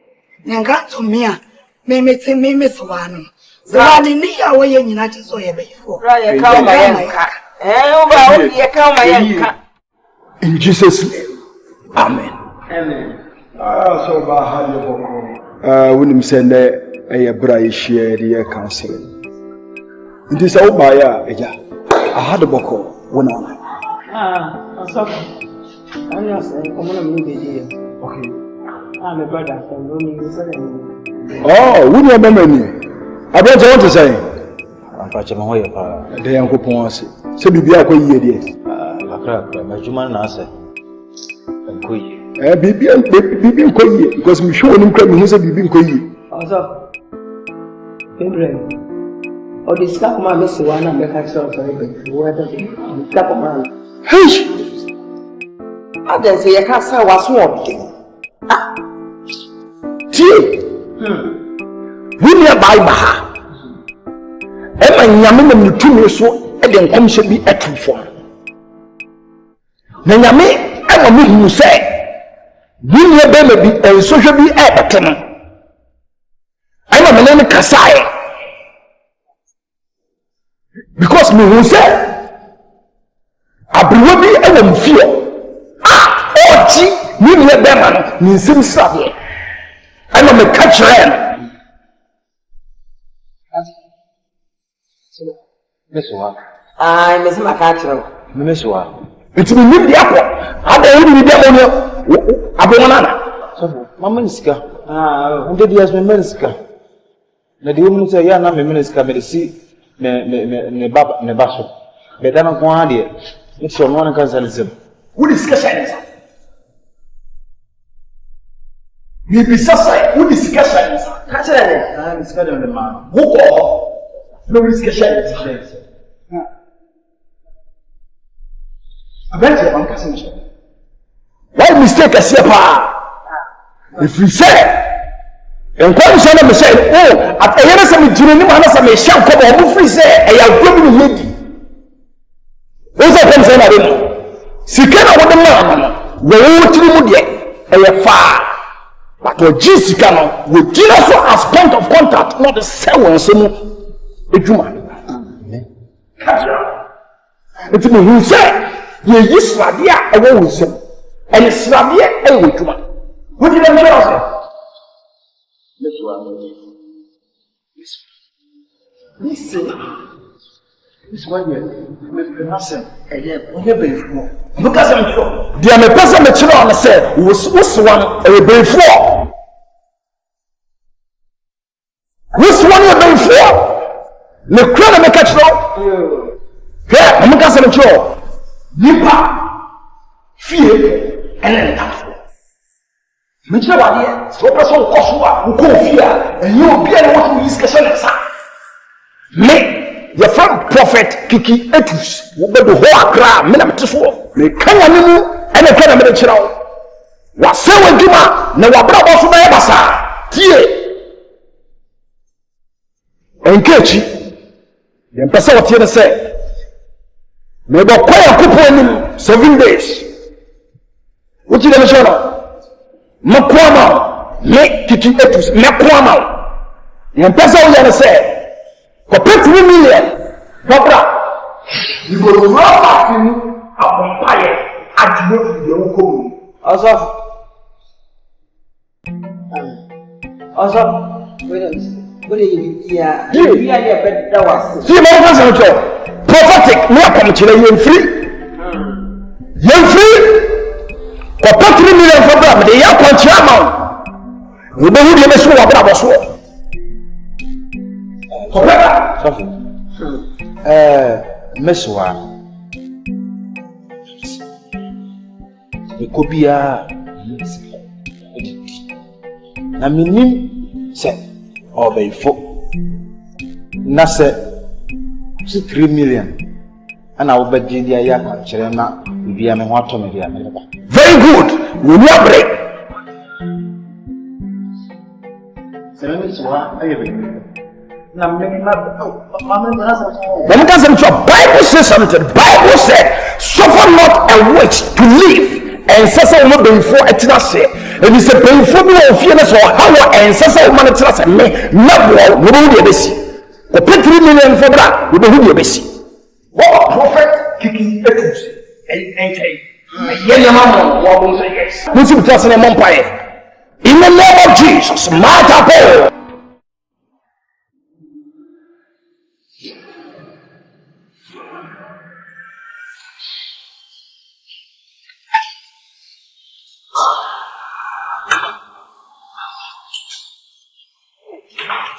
nanga to me a me so wa no Zani ni ya wo ye nyina ti so ye bayifo ra ye ka ma ye nka o ba wo ye ka ma ye nka in Jesus name amen so ba ha ye boko wonim se ne eye bra ye share the counseling it is all by ya I had a boko wona so anya say komo na me dey okay my brother from Rome so oh woni abamani abroja want to say ampa che mo ye pa de yankopon ase se bibia akoyie de akra majuma na ase enkoyi bibia nkoyie because me show onim kra me hu se bibia nkoyie also Abraham o discuss ma me se wana me ka so so be wo da discuss ma hey adan se ye ka sa wa so obi tie wunia bai ba e ma nyame na mutumi so e de nkomhye bi etufo na nyame e ma muhu se wunia be ma bi ensohwe bi e beteno ai ma mene kasae because me hu se abriwo bi e wo mfio oji wunia be ma no ni nsem srabe ai ma me catch rain Meswa. me se maka kire Meswa. It's me nim dia ko. Ada wuri dia mo no. Abona na. So, mama nisika. Onde dias me nisika. Na di womu se ya na me nisika me si ne baba ne baso. Be dana ko ade. It's so no kan salizem. Wuri sika shine. Mi bisasa wuri sika shine. ka kire ne Nisika de ma. Wo ko. No wuri sika shine. Abẹ́tẹ̀ ọ̀nkà sí ìṣẹ́. Why mistake ẹ̀sẹ̀ paa? If you say, ẹ̀nkọ́ ìṣẹ́ náà mi ṣe, ẹ̀yẹ́ náà sẹ́mi jìnnà ní màá náà sẹ́mi ṣẹ́ nkọ́ bọ̀ ọ̀mú firi sẹ́ ẹ̀yà gbẹ́mí ni yédi. Ó sẹ́ ẹ̀kọ́ mi sẹ́ náà dé mu. Sìkẹ́ náà wọ́n dé mọ́ àmọ́ náà, wọ́n tiri mu deɛ ɛyɛ faa. Bàtọ̀ jí sìkà náà, wọ́n gyina so as point of contact náà de sẹ́ wọ́n nsẹ́ mu edwuma. Ètò mi hu sẹ́. Ye yisradia ewo wusem ene sradia e wotuma wodi dem jero se this one me penasem eye onye befu buka sem jero dia me pesa me kire on se wuswan e befu wuswan e befu me kura na me ka kire he me ka sem jero nipa fie ene ntafo mejira wade so person koso a ko fie a enye obi a wo to discussion nsa me your friend prophet kiki etus wo bedo ho akra me na mete so me kanya ne mu ene kana me de kirawo wa sewa djuma na wa bra bo so be basa tie enkechi ye mpesa wo tie ne se me do kwaya kupo 7 days. What you show now? Makwama, me kiki etus, makwama. You pesa wo yana say. Ko pet 3 million. Papa, you go to rock in a vampire at the Yoko. Asaf. Prophetic, no commentary, you're free. You're free. For 3 million for them, they are contract. You know who they mess with what I was for. Miss One. It could be a I mean, say, or they folk. Nasa 3 million. And I will bet you the Ayaka, Cherena, will be a man what to me. Very good. We will break. When it doesn't drop, Bible says something. Bible said, suffer not a witch to live. And Sasa will not be for a tenacity. And he said, pay for me or fearless or how and Sasa will manage us and me, not one, we will be a busy. The 3 million for that, we will be a busy. What prophet kicking echoes and Yellow wobbles against. This is just an empire. In the name of Jesus, Mata.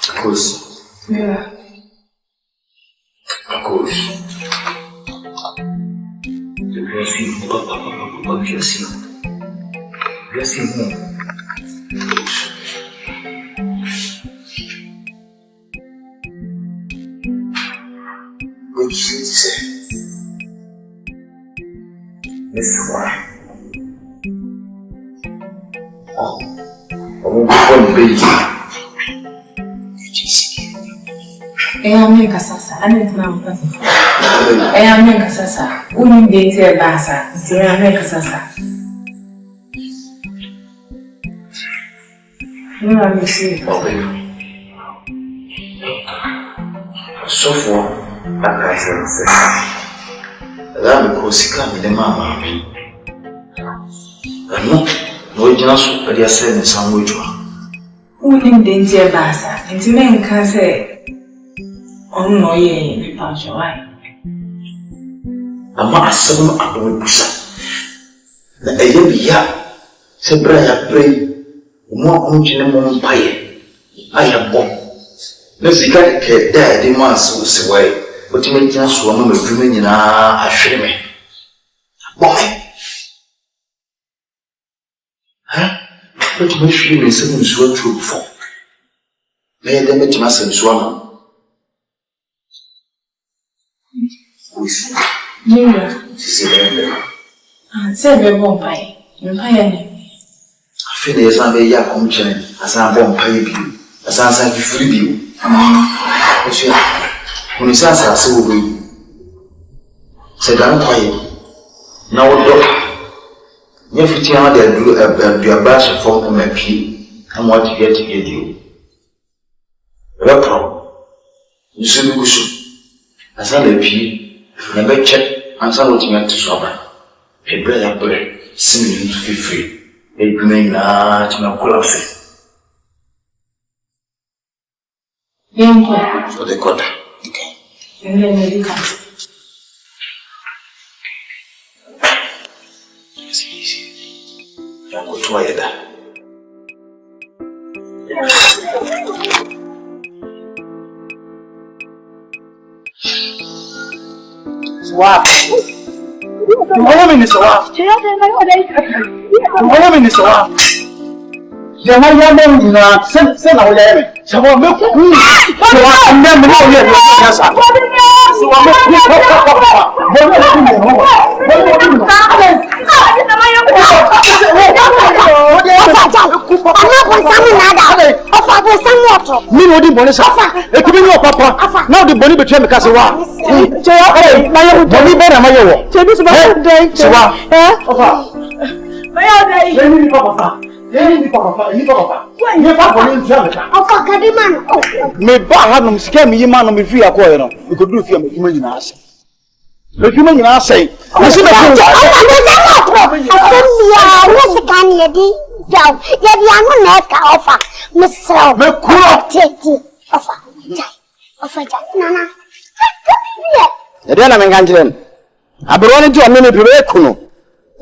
Of course. Yeah. Of course. The blessing, Papa, blessing. Blessing more. What you say? Miss One. Oh, I won't be one baby. Amiga sasa, anetuna mkazi. Amiga sasa, unindete basa, amiga sasa. Não é mentira. So for that guy's says, that because he can't be the mama. And no, just they are saying some way to her. Unindete basa, intimate can say. Oh no, yeah, why? I'm not a son of a busa. The Ayabia said, Brian, pray, more continue more pie. I am born. Let's get there, the man so away, but you make us one of the women in a shame. Boy, huh? But my shame is something so true for. May they make us in Swamp. Nina. Say we won't buy. You buy any. I feel there's a very young children as I won't pay you, as I say free you. When you say, I so we said, I'm quiet. Now, doctor, you have to tell them do a batch of phone from my pee and what you get you. Repro, you see me go so as I pee. Never check and some what you meant to swap. A bread, similar to be free. A green large no collapse. So they got that. Okay. And then they come. It's easy. I'm going to wire that. Wow. The woman is a wow. The woman is a wow. The woman send our lady. So I'm not going now the bonnie between because you are. Bonnie better, my own. Me ba hanum sika me yima no me fi akoye no me ko duru fi am djuma nyina ase me djuma nyina ase me se me ko na me ganjire abro ni ti o me me pebe kuno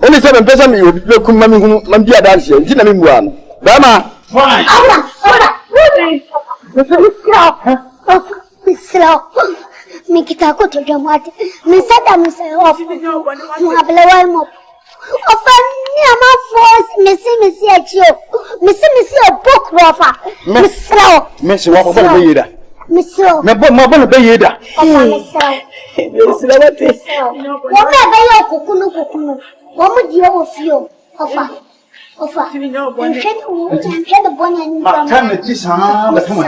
oni se me pesa me obi be kun ma me hunu ma bia dance nti na me mua no ba ma fine Me kita ko to jamati me sada me say off mo ablewa mo ofa ni ama force me si achio me si book rofa me slow me si wa ko be yeda me slow me bo mo bo be yeda me slow wate wo me be yo kokunu wo mo di o fio ofa Mshendo bwana ni tana tisa ba tuma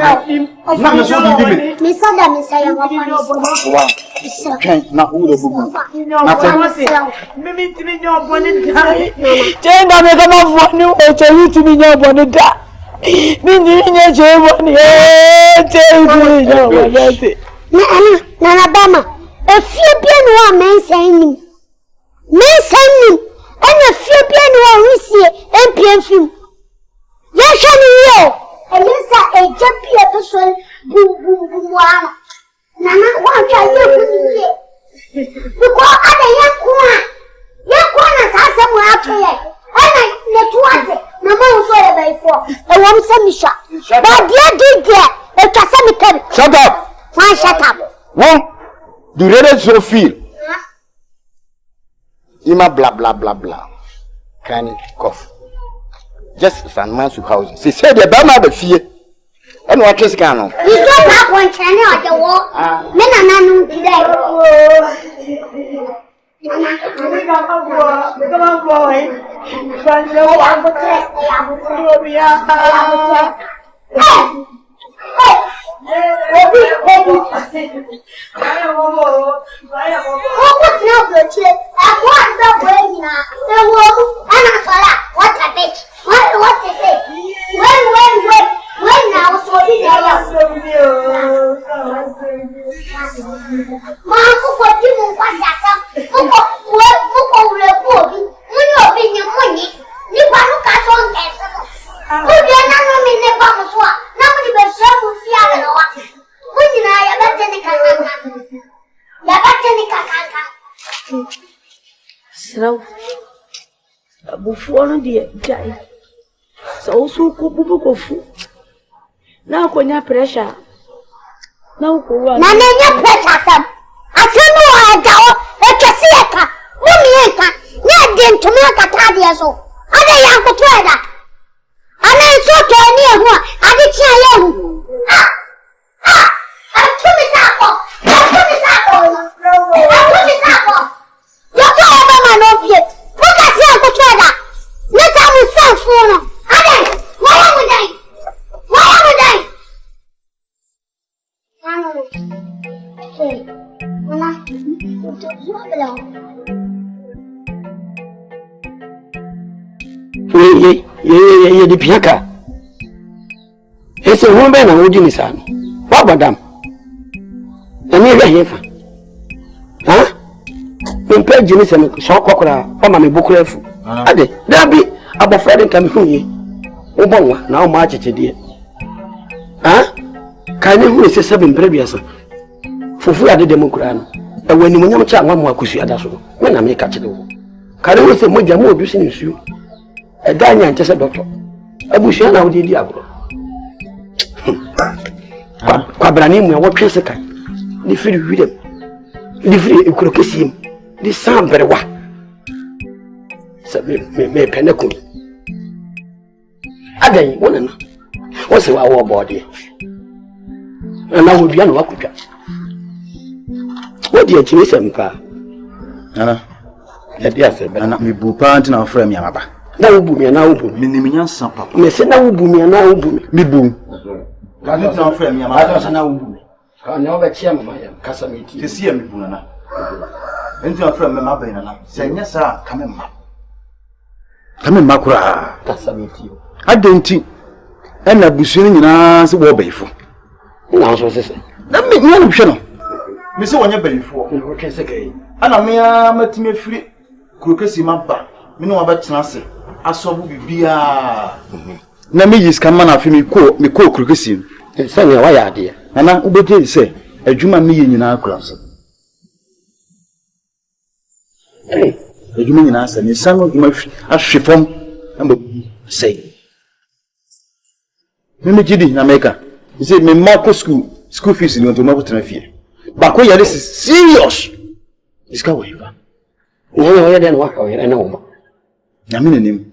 na me so di me me sada me say wa okay na ulo bubu na tana mimi timi nyobo ni dai tenda me kama voni o chewi timi nyobo ni da mimi nye chewo ni chewi nyobo yate na bama efie bia no a mensan ni ana fie bia no a husie empien film ya shani yo elisa ejapia to so bu ana nana wa cha ye kuniye biko ada yakwa na sasa mu atoye ana netuate na ma so le baifo e won se misha ba dia e twasa mi kan shut up why shut up won the radio so feel ima blah blah blah blah can cough just fan man su house say say the ba ma ba fie and what is can no you don't have one channel at the wall me na nanu today Bufu no de jai so so ko bubu ko fu na ko nya pressure na ko wa na nya pressure sam atenu agawo ekesi eka mumi eka nya de ntoma kata de so ada ya ko toeda ana so to ni ehu ade chia ye hu atumi sako yo to eba ma no fie Muka siya ko toeda neta mu sanfo no ade waya mu dai Mama, ye di piaka ese humbe na wudi ni sana wa badam eni re yefa mpe jini se so kokora o ma me bukura fu ade dabi abofrede kam huye wo bonwa na o ma chechede ka ni hu se sebe mpre biasa fufu ade demokura no e wani mo nyam cha anwa akusu ada so me na me ka chede wo ka ni hu se mo jamu odu sin nsu e da nya nche se doctor abushia na wo di agro kwa brani mu wo twese kan ni firi widem ni firi ekuro kesim di sambre wa sabe me pene ko adan wona na wo se wa wo body na wo bia no wakutwa wo di akini sempa ana ya dia se be ana mi bu panti na ofra mi amaba na wo bu mi na wo bu mi ni mi nyansa papa me se na wo bu mi na wo bu mi bu ka ni na ofra mi amaba ka na wo bu mi ka na wo be chia mama ya kasa mi ti si ya mi bu na enti ofra mi amaba ina na se nya sa ka me ma kura kasa mi ti Adenti ena busuni nyina se wo bayifo na so sese na me no hwe no me se wonya bayifo wo kese kai ana me a matime firi kurokesi maba me no wabetena ase asobu bibia na me yiska ma na afi me ko kurokesi se ne wa ya ade ana ubegye se adwuma me nyina akura so adwuma nyina ase ne sanu adwuma ahwe fam amba sei me gidi na America. You say me marco school fees ni onto mako tena fie. Ba ko yare serious. Iska waiva. Nyo ya den waka ya na wo. Na me nanim.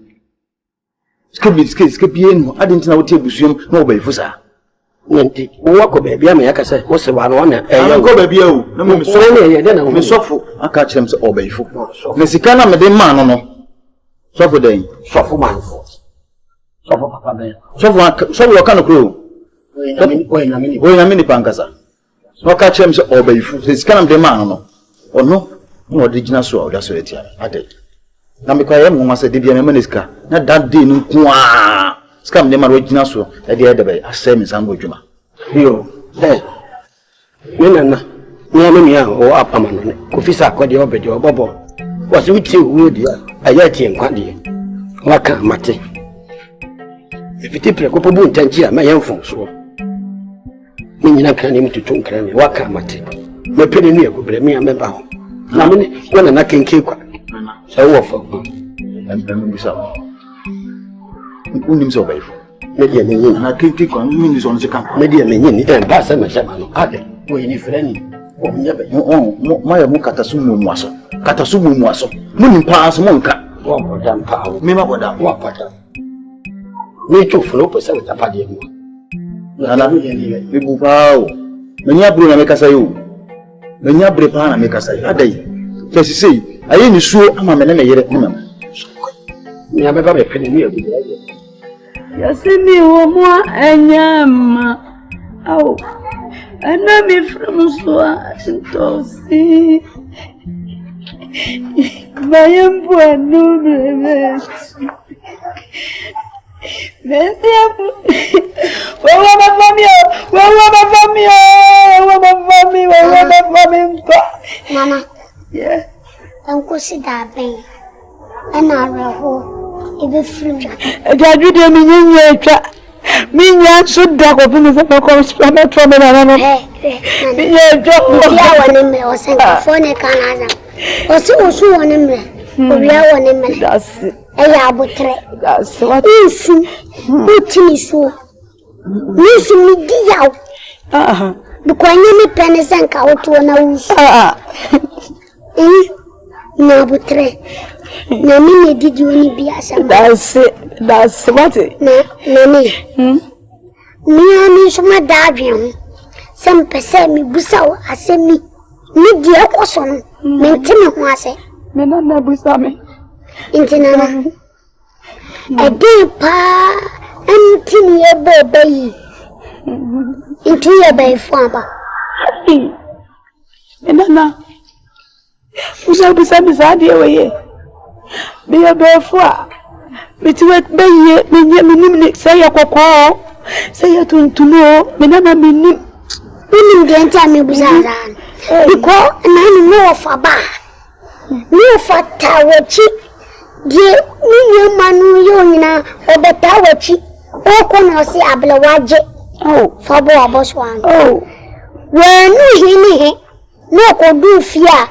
Ska bi enu adinti na wote busuam na obaifo sa. Nti wo ko ba bia me yakasa wo se wa no na e ko ba bia o na me so na ye den na wo. Me sofo aka kirem se obaifo. Na sika na me den ma no. Sofo den. Sofo man fo. Sofo papa ben. Sofo kan kro. We na mini pankasa. So ka chem se obayifu. Se sika na de ma no. Ono no original so o da so etia. Ade. Na me kwa ye mo se de bia me manisika. Na that day no ku a. Sika me de ma original so e de de be asem me sambo djuma. Yo. Me na me ya o apama no. Ko fisa akode obede obobo. Wo se wuti wo dia. Aya tie nkwade. Waka mate. Ifiti preko po bu ntanji a ma yemfo so. Ni nyina kan ni mtutu nkran me waka mate. Me pede nu yegobre me ameba ho. Na me wona na kenke kwa. So wo fo. Em bisa. Unim so baifo. Me dia me nyina na kenke kwa mi ni so no cheka. Me dia me nyina ba sa ma shema no. Ade. Wo ni freni. Wo nya ba. Ma ya mu katasumu mu aso. Katasumu mu aso. Mu ni pa aso mo nka. Wo boda mpa wo. Me ma boda. Wo boda. Me chofuro po sa tapade mu. Nana me bufao. Menya bro na me kasa yo. Menya bre pa na me kasa. Adai. Kesi sei, ayi ni suo ama me na me yere ni mama. Ni abeba be pene ni ebu. Yasini wo mo anyama. Au. Ana mi from so asintosi. Bayambo anu bebe. Mama, yeah. Uncle sit that thing. And I will be free. I do the miniature. Minya should duck open the course from the trouble. Yeah, one in or send a phone canada. Or so one in me. We are one in me. That's it. That's what is so. Listen, me dear. Because you pennies and cow to an house. No, but three. No, me did you only be as a that's it. That's what it. No, me. Me, I mean, some davium. Some percent me busao, I say me. Me dear person, maintain a was it. Me not busame. Intinana. A dear pa, empty your baby. Into your bay farmer. Inana. We shall be some beside you away. Be a bear for. Between me, say a cocoa. Say a tune to know, Minana meaning. Women don't tell me bizarre. Because none more for bar. No for tower cheap. Dear, you manu yona or the tower cheap. Oh, can I see a blawaje? Oh, for boss one. Oh, when you hear no could do fear.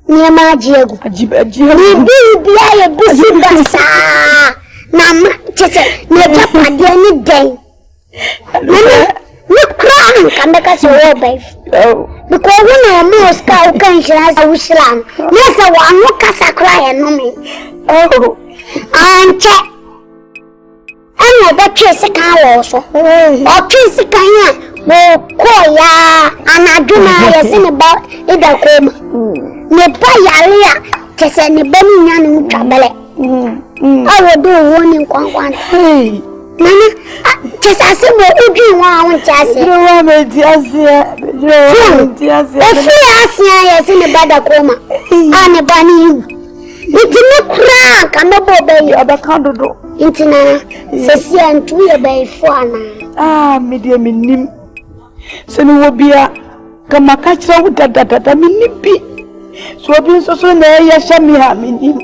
Near my Diego, be a busy bassa. Nam, just near Japan any day. Look, crying, come back as your babe. Oh, because when I am more scout country as I wish land. Yes, I want no casa cry and no me. Oh, and check. And I chase a cow also. Or chase a can. Oh, Koya, and I do not sing about it at home. Nepaya, just any bunny young trouble. I will do one in one. Hey, Nana, just as a little one, just you want me, just if you ask me, in a bad coma, and a bunny. It did not cry. na kama bobe abakando do intina sesi antu ye bai fo ana media minim se no wo bia kama ka kira wo dada minibi so obi so na ya sha mi ha minim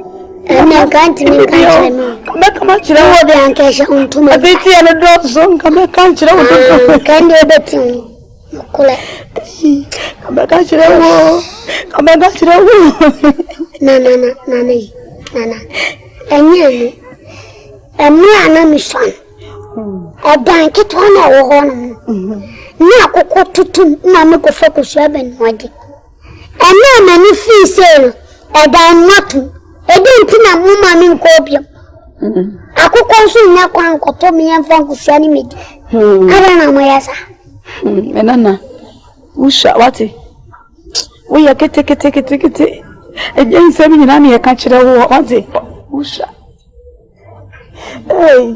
na kanti mi kanti no kama kira wo bia anka sha untuma abeti ya no do so kama ka kira wo do kandi obeti kula kama ka kira wo Nana. Enye emi ana mi son. Odan kitona wo hono. Na akoko tutu na me ko focus ya ben wadi. Ena na ni fi se odan notu. Edi na mu ma mi nko obia. Akoko nso nya kwan koto mi yan fan kusua ni medi. Ara na mo yasa. Enana. Usha wati. We are kete. Again, semi nani a catcher wati. Usha. Hey.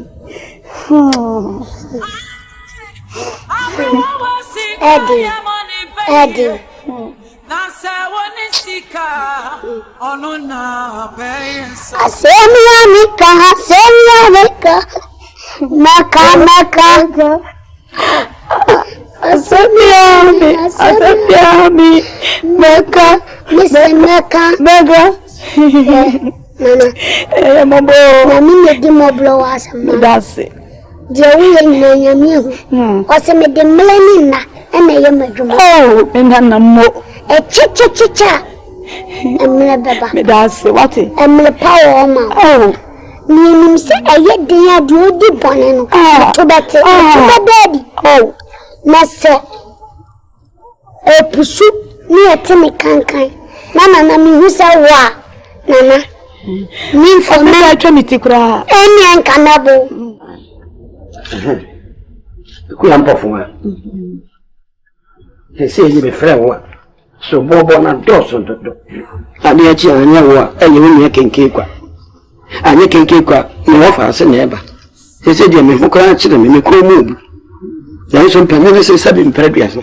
Eddie. Maka. Asabiami, Maka. Nana, mambo, mimi ndi moblo wasama. That's it. Jewe nyanya mihu. Waseme de mlenina, ene yema juma. Oh, nana mo. Chicha. Emle baba. Me that's it. What it? Emle power oma. Oh. Ni se aye dia di odi bone no. To bete. To daddy. Oh. Mase. Pusu ni etemi kankan. Nana mi husa wa. Nana. Ni for me atwamiti kura. Eni ankanabo. Ku ya mpofo wa. Se yi be frɛ wo. So bobo na doso dodo. Ade achi anya wo enye wo me kenke kwa. Anye kenke kwa me wo fa ase na eba. Se de me ho kra kire me ko mu obu. Ya so mpanye se sabi mpere duaso.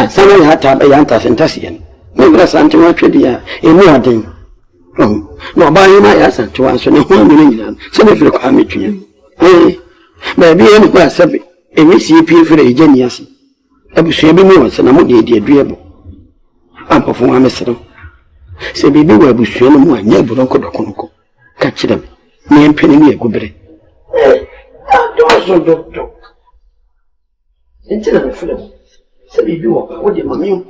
Sama ya ta ba ya anta sentasi yen. Me bra sante wa twedi ya emu aden. No ba yi na ya sante wa so ne ho mu nyina. Se me fere kwa metwe. Ba bi enu kwa sabi. Emi si pie fere ejani ase. Abusu bi mu wose na mo de aduabo. Ampofo wa mesero. Se bibi wa abusu no mu anya buro nkodokonko. Ka kire me. Me mpene ni egubere. Do. Entina me fere. Se bibi wo ba wo de mami o.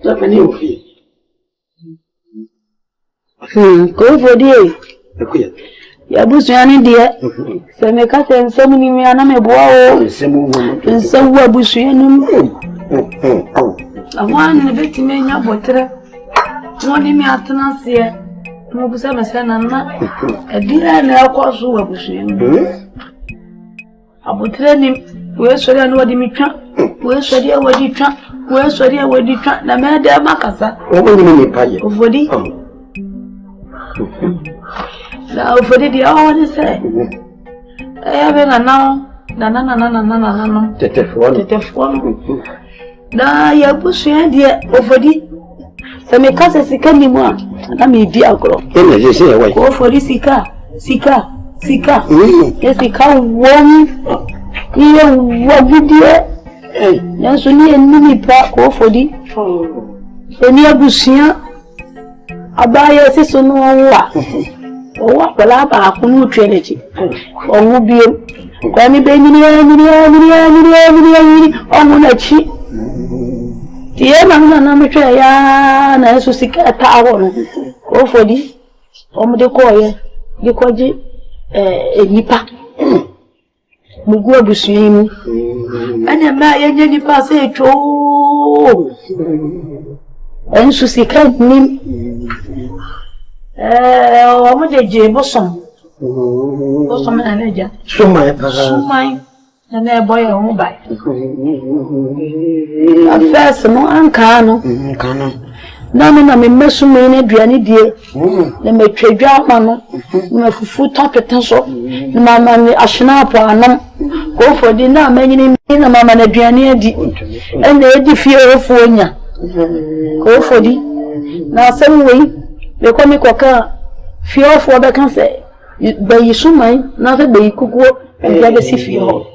Na fani o fi. Ko fodi e. Ekuya. Ya busu yani dia. Se me ka se nsemu ni me ana me boa o. Nsemu abusu yani. Awani ne beti me nya botre. Woni mi atena se. Mo busa me se na na. Edira na akwaso abusu yani. Abotre ni we sori anu wadi mitwa. We sori wadi twa. We sori wadi twa na me de makasa. O mo ni me paye. Ofodi. La ofodi di awani se. Be na. Tetefo. Da ya busu ya dia ofodi. Se me kase sika ni mo na me bi agro. Ene se ya wai. Ko ofodi sika. Sika won. Iye wagidie. Yanso ni enini pa ko ofodi. Eni abusia abaya siso no wa. Owa pala ba kunu trenechi. Owu biem. Kwa mi be nyini omu na chi. Tie na metwe ya na eso sika ta awo no. Ko fodi. Omu de koye. De koji nipa. Mugu abusuyi mu. Ana ma ya nye nipa se eto. Enso sika ni omu de je bosom. Bosom na neja. Sumai. Na boy omu bai. Afes no anka no. Na me mesu me ne duane die. Na me twedwa ma no. Na fufu topeten so. Na mama ni ahena apo anam. Ko fodi na manyini na mama na duane adi. Ena edi fie ofo onya. Ko fodi na asem wei be komi koka Fear for the cancer. By you so mine, nothing by Kuku and the other Sifio.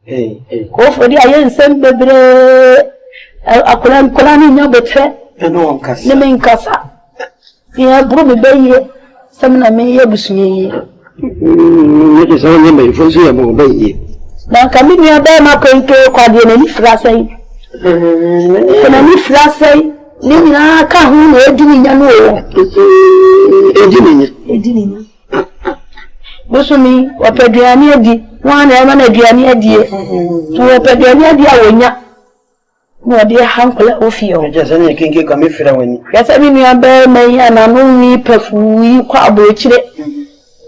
Go for the iron send the Akolan no better. And no one can name Casa. Yeah, Broomy Bay, some may abuse me. It is only my Fosia Bay. Now come in your bay, Marco, Quadian, and Frasay. And any Frasay, Nina Kahun, Edini. Bosumi, or Pedriani, one ever a Diani, to a Pedriani, no dear uncle of you. Just any king come if you win. Yes, I mean, you are bare may and I'm only perfume, quabble.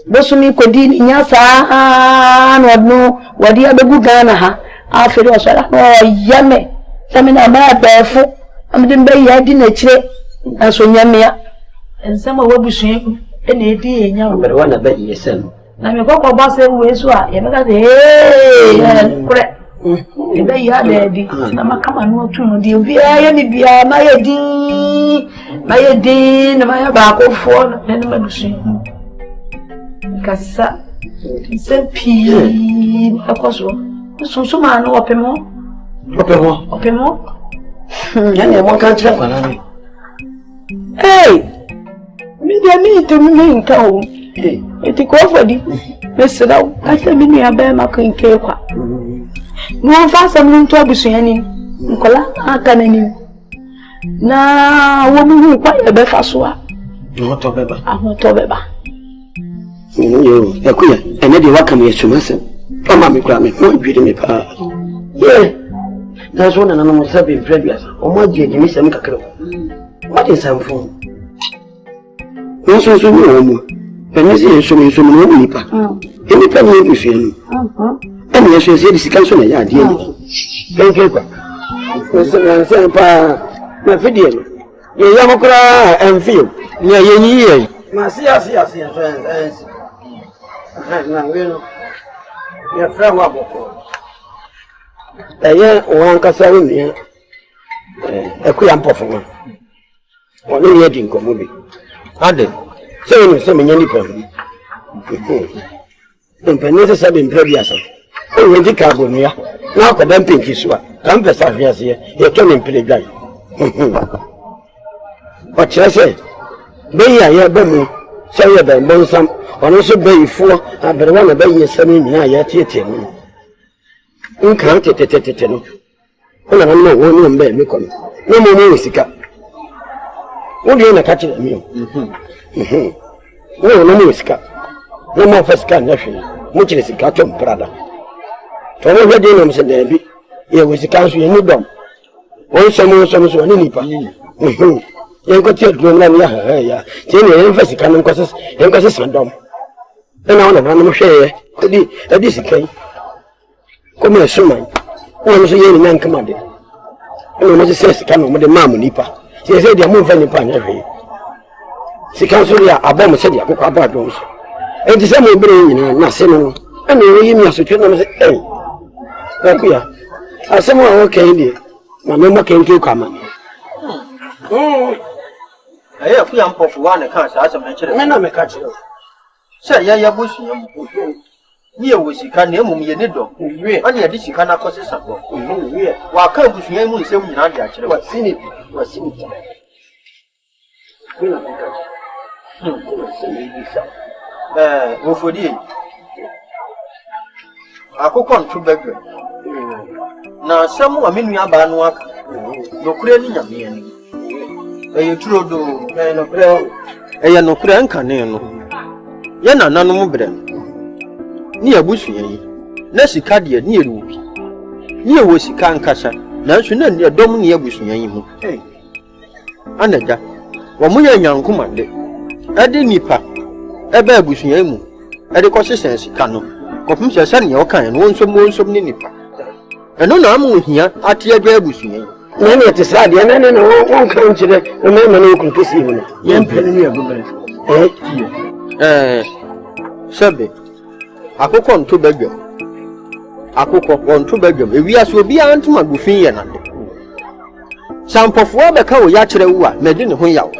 Bosumi could deal in your son, or no, what the other good Ghana, after us, oh, yummy. Some in a mad barefoot, I'm the bay I didn't check, and so yammy, and some of what we see, and a dear young, but one about yourself. Now you go for boss and ways, you got the correct. The bay had a deed, and I'm a come and walk to the Bia, my dean, my back of 4 and my machine. Cassa, it's a pea, of course. So, man, open more. Open more. And one can't travel. Hey, me to me in town. It is for the Mr. I tell me a bear marking cake. No fast I'm going to be any. Nicola, I can any. Now, woman who quite a befasua. Not over. I'm not over. You, a queer, and then you welcome me to myself. Oh, Mammy Grammy, no beating me. Yeah, that's one and I'm almost having previous. Oh, my dear, you miss a macro. What is some phone? No, so no. And you see, so many nipper. Any penny you feel. And yes, you see, this council, yeah, dear. Thank you. Mr. my video. You young cry and feel. Yeah, yeah. Yes. Your friend, a year one castle here. A queer performer. One year didn't come movie. Are they? So, some many people. And Penessa have been previous. Oh, when the carbon here. Now, the dumping is what? Come the Savias here. You're turning pretty guy. What shall I say? Bay, I have been. Say about Bonsam, and also bay 4, but one of bay 7 yet. Uncounted it. Well, I don't know one bay, no more music. What do you catch it? No music. No more first kind, which is a carton brother. To all the dinners and there be, here was the council in the dome. One summer, one nipper. You got your grown ya, Jenny, emphasis cannon causes, emphasis on dome. And I want to run share, could be a discipline. Come here, Suman. One was a young man commanded. And when she says, come with the mamma nipper. She said, they move any pan every. She counsel ya, a bomb said, you cook about those. And the same bring nothing. And you mean, I should tell them, hey, I someone okay, dear. My member came to come. I have young for one account as a mention. Men are catch you. Say, ya bush. Here was he can name me a needle. And yet this you cannot cause a sample. While come with me, we say we are actually what's in it. What's in it? For the I could come to beggar. Now, someone mean we are bad work. No cleaning of me. A true do, and a prayer, a no crank caneno. Yana none more bread. Near Bushy, Nessie Cadia near Ruby. Near was he can't catch her. Now she know near Dominia Bushy. Hey, Anaja, one more young command. I didn't nipper. A bear Bushy, at the consistency canoe. Computer send your kind, one some nipper. And no, I'm here at your bear Bushy. Many at the side, and then one country, remember no conclusion. Young penny of Sabby. I cook on 2 bedroom. I cook on 2 bedroom. If we are so be unto my buffet and some of what the cow yatra, Medina Hoya.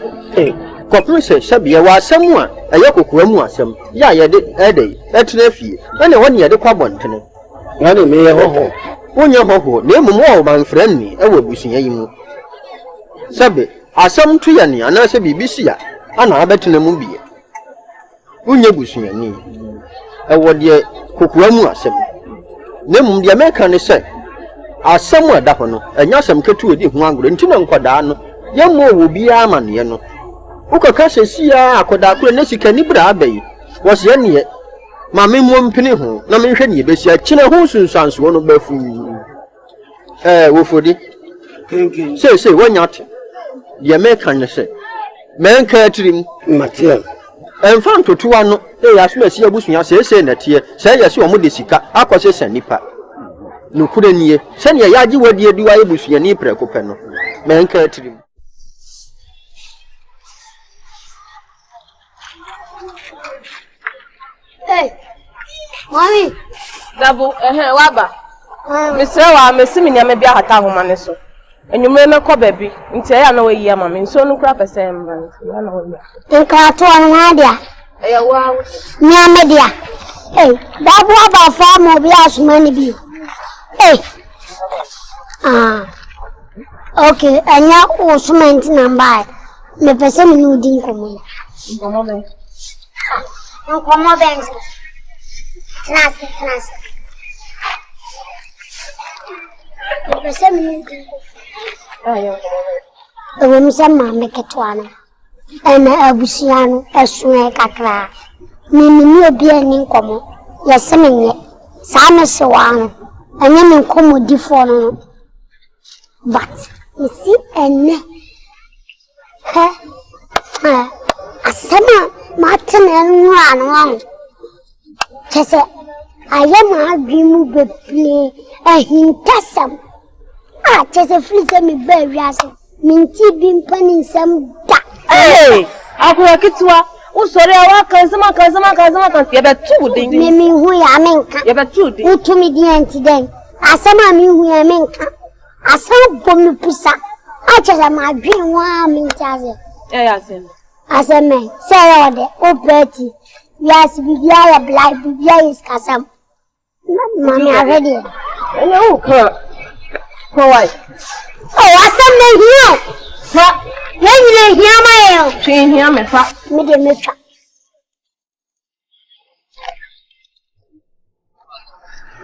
Koprise Shabia was someone, a Yoko mu asem. Ya yede ede, etrefi. Ane won yede kwabonten. Ngane me ho. Wonya ho, na emu mo man friend ni e wo busunya yi mu. Sabe, asem tu ya ni ana se bibisi ya, ana abetena mu biye. Wonya busunya ni. E wo de kokua mu asem. Na emu de America ne se asem wa da ho no, enya asem ketu odi ho angoro nti na nkoda no, ye mo wo bia amane no. Ukaka sesia akoda kure na sika ni bra abai. Wo se ne ma me mo mpini ho na me hwe ne besia kine ho sunsanso no bafu. Wo fodi. Kinkin. Say wonyate. The American ne se. Men ka tirim Material. Enfan totowa no ya so asia busunya se na tie. Se ya se o mo de sika akose sanipa. No kure nie. Se ne ya agi wadi adi wa busunya ni preko pe no. Men ka tirim. Hey, mommy. Dabu, waba. Misre wa mesimi ni ame bia hata homa ne so. Enyumre me ko baby. Nti ya na wayi ama me nso no kura pese mba. Ya na wayi. Nka to anu adia. Wa. Ni amedia. Hey, dabu aba fa mo bi asuma ni bi. Hey. Okay, anya osuma number. Me pese mi no din komo. Komo be. Komo be. Class. Pese mi no din. Ayo. Ewe msema meketwana. Ena abusiano esuwe kakra. Mimi obi ani nkomo. Yesemenye. Saa se wano. Anya me nkomo difo no. But you see ene. Asema matene anu anu. Kese ayama agrimu beple ehintasam. Chese flise mi be wiase. Minti bimpani nsam da. Hey, akura kitwa. Usore awa kansama kan ye be tu din. Me hu ya menka. Ye be tu din. Utumi di anti den. Asama mi hu ya menka. Asama bomi pusa. Chese ma dwen wa mintaze. Ya sen. Aseme, say ode, opeti. Yes, bibia ya black, bibia is kasam. Mami already. Ene uka. Why? Oh, asame here. Ha, Yenye here my. chin here me fa. Me de mecha.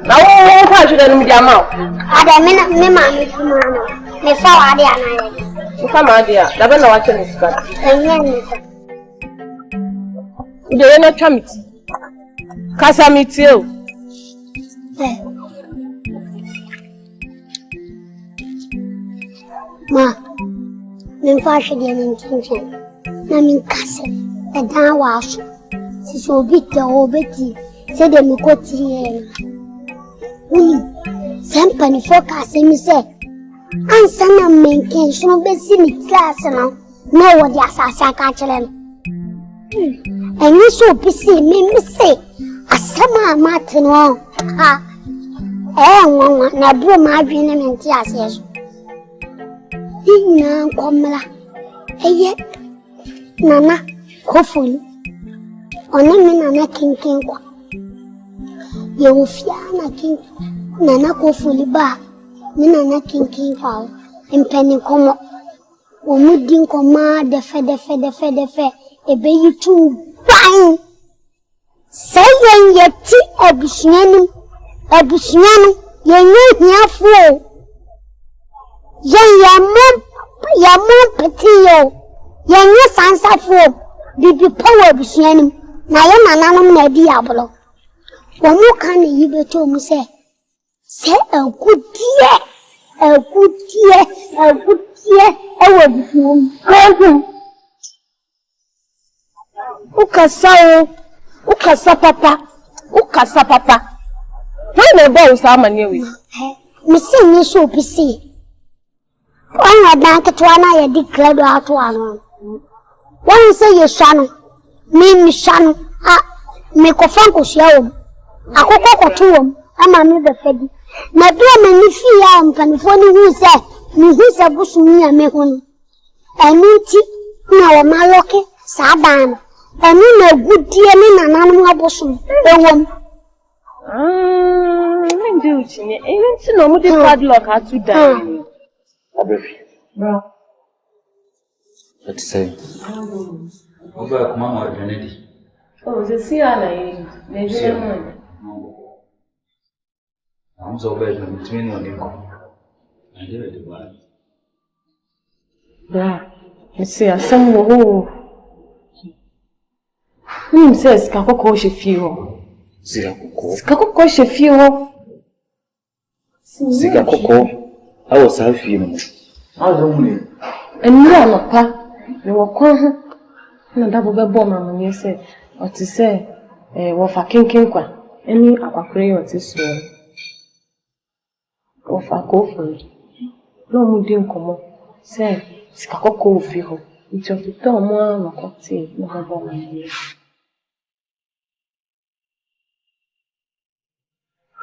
Na wo kwa jure no dia ma. Ada me mami kumano. Me fa wa dia na. Ufa ma dia, da be na wa chene sika. Enye me. De na twamiti. Kasa miti o. Ma, me fa she dia ninkin. Na min kase. E dan wa so. Si so bi te obeti. Se de mi ko tiye. Sempa ni focus mi say. Ansa na menken so be si ni class no. No wo dia asasa ka kire no. Enyi so pisi me say. Asama amate no. Ha. Nwa na bro ma adwene me nti ase so. Ina nkomla. Eye. Nana kofuli. Ona me nana kinkin kwa. Ye ofia na kinkin. Nana kofuli ba. Me nana kinkin kwa. Impeni komo. Omudi nkoma defe. Ebe yitu bang. Sayen yeti abusunyanu. Yenye hiafu. Yamon petiyo. Yenye sansafu. Bibi power abusunyanu. Na ye nananum na di abolo. Omu kan yibe to mu se agudie ewo bifu. Ukasa papa. When the boy sama newe. Misi ni so pisi. Onwa dan ketwana ye declare do ato ano. Won say ye swano. Mi swano. Me kofan ko hia akoko kotuwom ama me befedi na do mani fi ya mpanifo ni hu se busu ni ame ho enu ti na wo maloke Sadan. And you know good dear in an animal bosom. The one. Even to know what the padlock had to die. Let's say, over Mamma Kennedy. Oh, the CIA, maybe. I'm so bad between one income. I did it. Yeah, you see, some who says Kakoko Shefio. Kakoko Shefio. Sikakoko, I was half human. How lonely. And you are not pa. You were calling. No double bomber when you say, what to say, what for King any aquacray or this way. Or for go for it. No mudim come say, Sikakoko Fio. It's of the Tom one or tea, no bomber.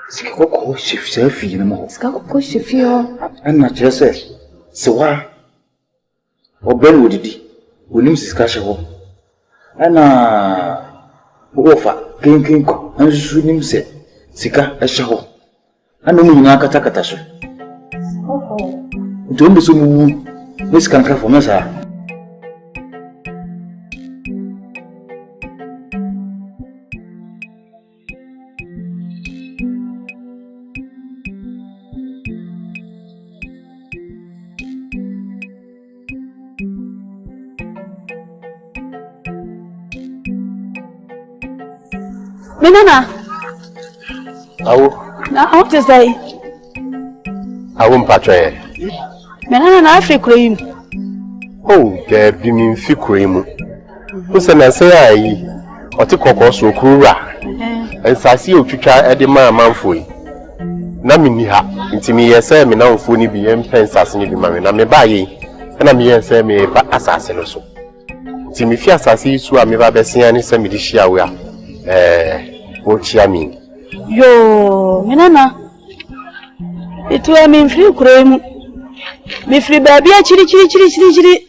Sikakoko Shefie no more. Sikakoko Shefio. I'm not just said, so why? Or Ben would it? Will you discuss her? And offer King and should him say, Sika a show. And no Nakatakatasha. Oh, Don't be so moved. This can come from us. Menana. I want to say, I won't patray. Menana, I cream. Oh, there be me fi cream. Who said I say I or to cock so cura. And Sassy Uchucha at the manful. Naminiha, intimi, yes, I may now fully be impensas in the man. I may buy ye, and I'm here, say me, but assassin also. Timifia Sassy, so I may have seen any semidishia. What you mean? Yo, Menana. It will mean free cream. Me free baby, chili.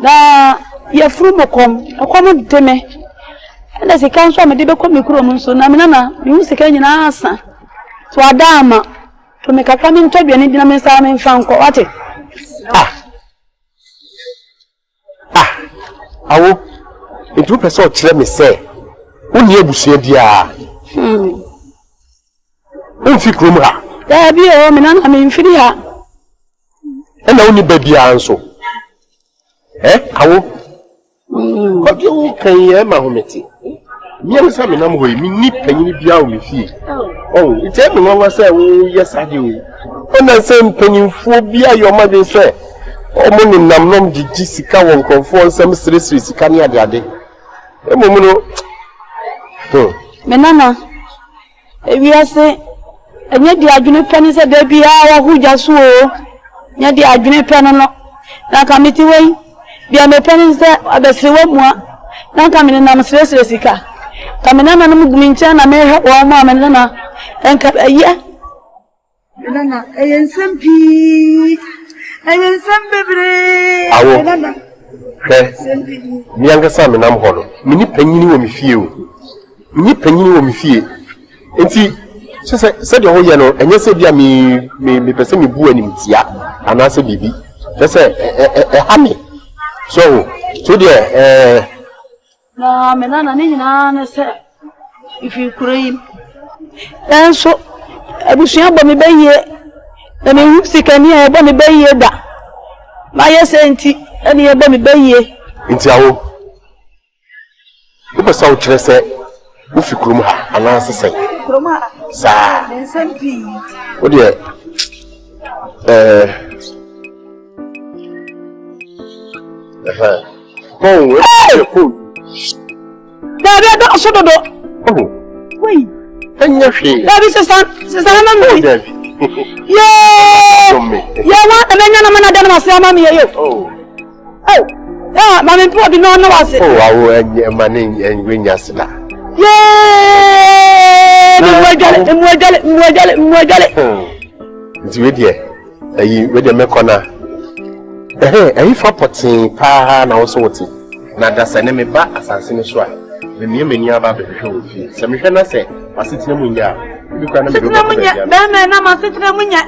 Na ya frumo kom, akwamo teme. Enda se kanso me debe kom mikro so na Menana, mi hu se kanya na asa. To adama, to me kaka mi ntodwe ni dina me sa me mfa nko, wate? Awo, into person kire me say. Uni ebusu dia. Unfi krom ha. Da bi o Menana me mfiri ha. Na uni babia anso. Awo. Ko bi o kan ye ma hometi. Miam sa me nam hoyi mi ni panyini bia o me fie. Oh, ite me nwa say wo yes ade o. Ona say mpanyinfo bia yo ma de say. Omo ni nam nom digi sika won konfo nsam sire sika ne ade. Emomu no. Menana, we are saying, and yet the adjunct penny said there be our who just so. Yet the adjunct penny, now committee way, the other pennies there at the silver one. Now coming in Nam's Resica. Coming on a Muguminchan, I may have one mamma and cut a year. Menana, I am some pea, I am some baby. Mianga Sam and I'm hollow. Mini penny will me feel. Ni panyini wo mfie enti said your yellow and yes bia me person me bu anim tia anase bibi just hami so there na Menana ni na say if you cream and so abusuan bo me beye na me hu sikani e bo me beye da ma yes enti ene e bo me beye enti awo wo pesa wo kire say Ufi krum ha anase say krum ha sa nsempi o de Dabi do so do. Wait. Anya hwe. Dabi sesa na me. Yeah. Yeah, wa amenya na mana da na mase ma me yo. Oh. Ah, ma me po bi no wase. Oh, awo anya mane enwenya sila. Yeah. Mwajale. Nti we de ayi we de mekona. Ayi fa potin pa na wo so wote. na da sene me ba asase ne so a me meni aba be hwe ofi se me hwe na se asetina mu nya bi kwa na me do ba na na ma setina mu nya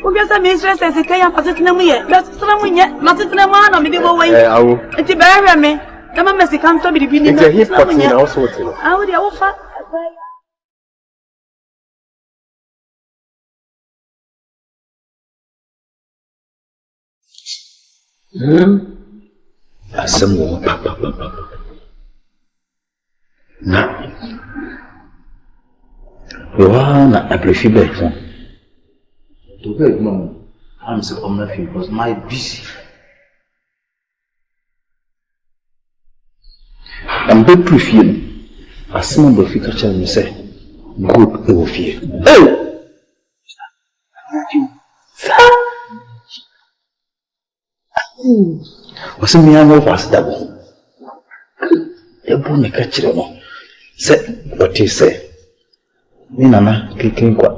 Ubiasa me stress e kaya pasetina mu ye da setina mu nya ma setina mu ana me de bo wai awo enti ba hwe me kama mesi kan to bi ni na hip hop ni na also what no awo dia wo fa Asemu papa na Yohana aprefi be so to be mama I'm so on my feet because my busy I'm be prefi asemu be fi ka cha me say good e wo fie Wasi mi anga wasi dabo. Ebu ne kachire no. Se wati se. Ni nana kikin kwa.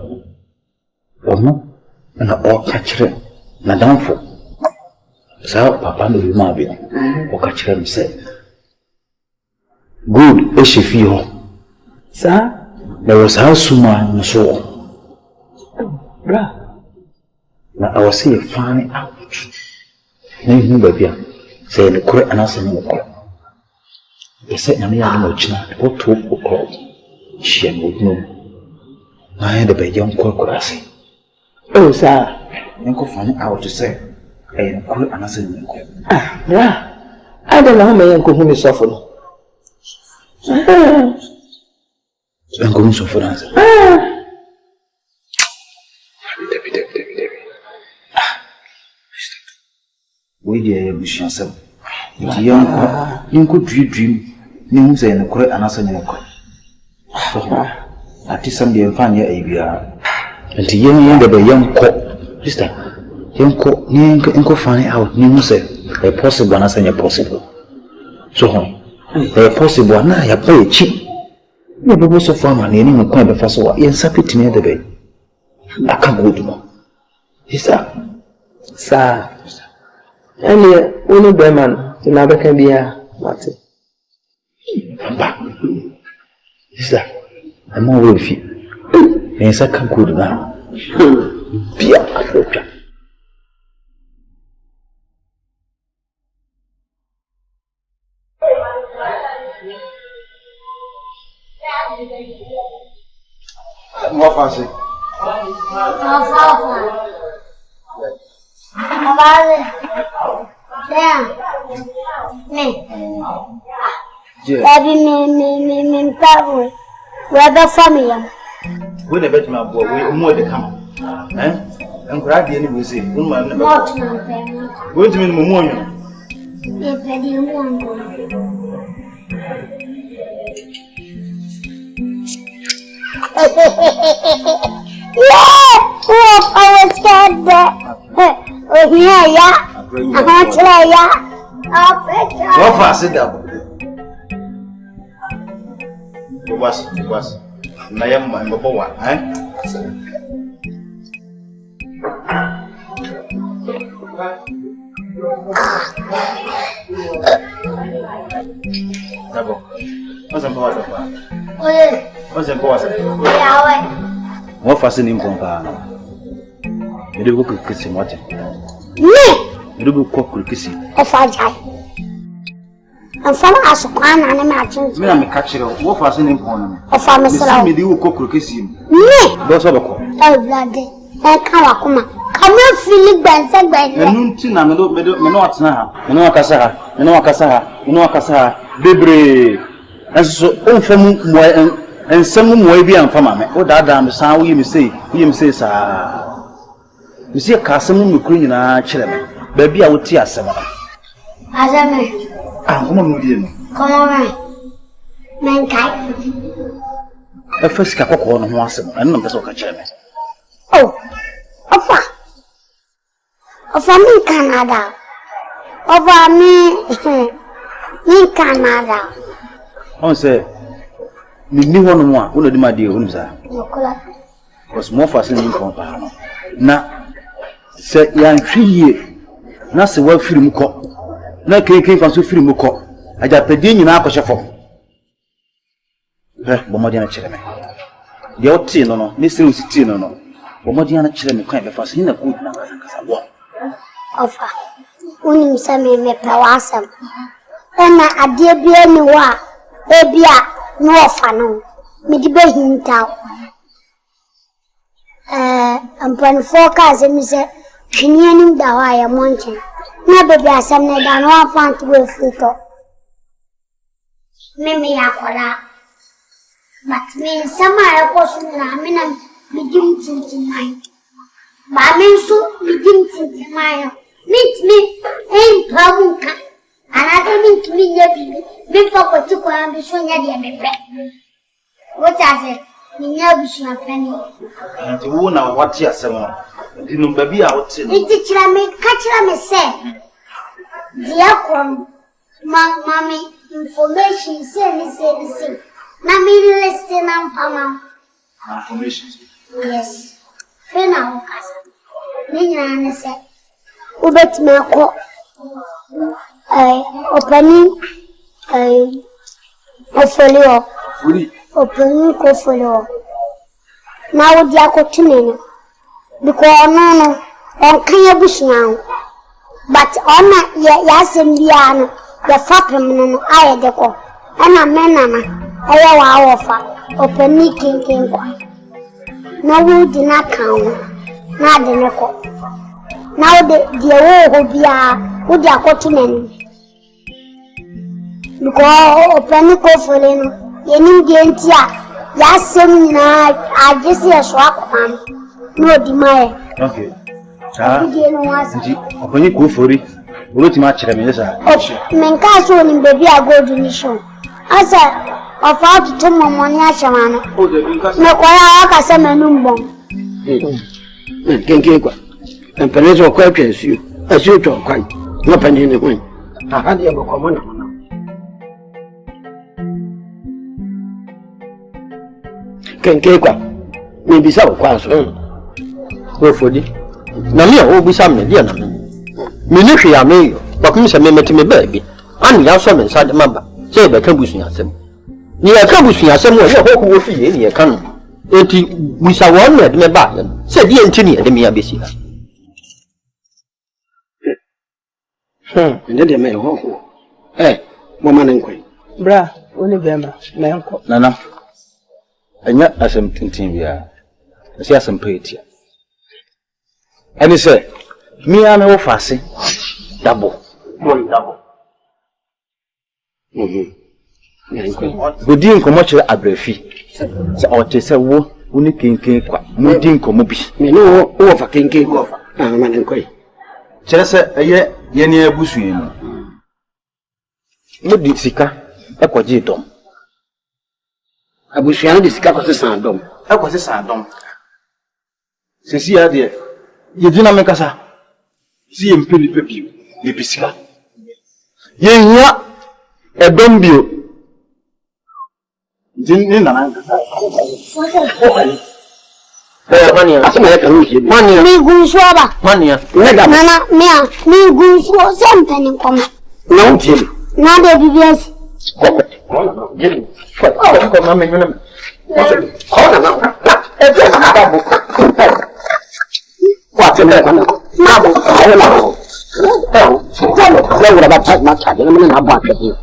Ono na o kachire na danfo. Sa papa no yuma bi. O kachire mi se. Good e shefi ho. Sa na wasa suma nso. Bra. Na awasi fani out. Ni babia say the correct and answer no correct. They say na me adu ochina o to okro hia no no na the be young correct. Oh sir enko fani out to say the correct and answer no correct. Ah bra I don't know me enko hu me sofo no enko hu sofo na we dey bushia sem nti yanko dream ni hu say no kore anasa nyene ko so ati sam dey mfanye ayibia nti yen de be yanko sister yanko ni enko fani out ni hu say e possible anasa nyene possible so e possible na ya pa echi ni bebo so fama ni ni nkwan be fa so wa yen sapiti ni de be aka godumo sister sa Any only Breman in Abacan be a Martin. Papa, is that I'm more with you. And I can't go now. Be a Africa. More fancy. Me, Pablo. Where the family? We never my boy, we more the come. And grab the enemy, say, woman, Not going to mean Momonia. if I didn't want Yeah! I was scared that. Oh, yeah. I want to try, yeah. What fast it down? Was. I am my boy, What's important? What's important? What fascinating company? You do go kissing what? You do go kissing. If I die. And from us, one animation. Me, I'm a catcher. What fascinating company? If I'm a slave. Me, do go kissing. Me, those are the call. Oh, bloody. And come on, Philip Benson. And Nuntina, me no what's now. You know, Cassara, Debre. And so, from and some more be and from me. Oh, that damn sound we say, sir. You see a castle, you clean in our children. Baby, I would tear some. As a man. Come on, Come on, mankind. The first capo on once and not so catch me. Oh, Over me, Canada. Over me, in Canada. On say, me knew one more, one of my dear rooms was more fascinating company. Now, say, young 3 years, not the work film cop. No came from so film cop. Ajapedi nyina akɔhyɛ fam. Bomodiana kyerɛ me. Deɛ ɔte no no, ne sɛ ositi no no. Bomodiana kyerɛ me kwan bɛfa so na good na kasa bo. Ofa. Unim sɛ me mepɛ w'asɛm. Ɛna adeɛ bi ani hɔ a ebia no ɔfa no. Mede bɛhintaw. Mpanfoɔ ka asɛm sɛ twene anim da hɔ a yɛ mo nkyɛn. Na baabi asɛm no da no wafa nto afiri tɔ. Me yakɔla. But me nsɛm a ɛkɔ so na me na medim tintiman. Ba me nso medim tintiman. Me mpamu nka. Anata me nya bibi. Me fa kɔti kwan bi so nya deɛ mepɛ. Wota sɛ nya busua pani. Nti wo na wate asɛm no. Nti no baabi a wote no. Nti kyerɛ me ka kyerɛ me sɛ deɛ kɔm mami information say. Na me listen am fama. Information. Yes. Fena okasa. Ni nyane say. Ubetime akọ opening portfolio. Opening portfolio. Na wo di akotune no. Because no on kan yabusuan. But ona ya asem bia no ya fapem no aye de ko. Ana menana aya wa awofa opening kinkin kwa. Na wo di na kan na de ne ko. Now the wo be a would akotune because open ko foleno yenim de ntia ya sem na agese eso akwan no di mai. Okay. Nti open ko fori olotima akire me yesa menka so ni baby agodu ni show asa ofa to momoni ahema no me kwara aka se menum bon kenke kwa Empenezo kwa kwensu asio twa kwan na pani ne kwan ahade e boko na kenke kwa me bisa kwa so ko fodi na me o bisa me dia na me ni hwe ya me bakum se me meti me ba bi an ya so me nsa de maba se be kan busu asem ni ya kan busu asem o ye ho ko fi ye ni ye kan enti bisa won na de me ba se die enti ni de me ya besi Ndende me ho. Mama nankoi. Bra, oni bema, me nko. Nana. Anya asem tintin bia. Ase asem peetia. Ani se, mi a me wo fase. Dabo. Dabo. Nankoi. Godi nkomo kire abrafi. Se o te se wo uni kenken kwa. Mo di nkomo bi. Me no wo fa kenken kwa. Mama nankoi. Kire se eye yeni abusu yenu. Mudi sika ekwaje dom. Abusu yana de sika kwase san dom. Ekwase san dom. Sesi ya de yedina mekasa. Si yempeli pepio de bisika. Yenya edom bio. Din na nkasa. Mania, asema ya kanuki. Mania. Mi gunsuwa ba. Mania. Nana, mi gunsuwa sempe ni koma. Na uti. Na de BBS. Ko mama nyona. Ko na. Kwa tena kana. Mabo. Leo ba tag ma tag na na ba ka ti.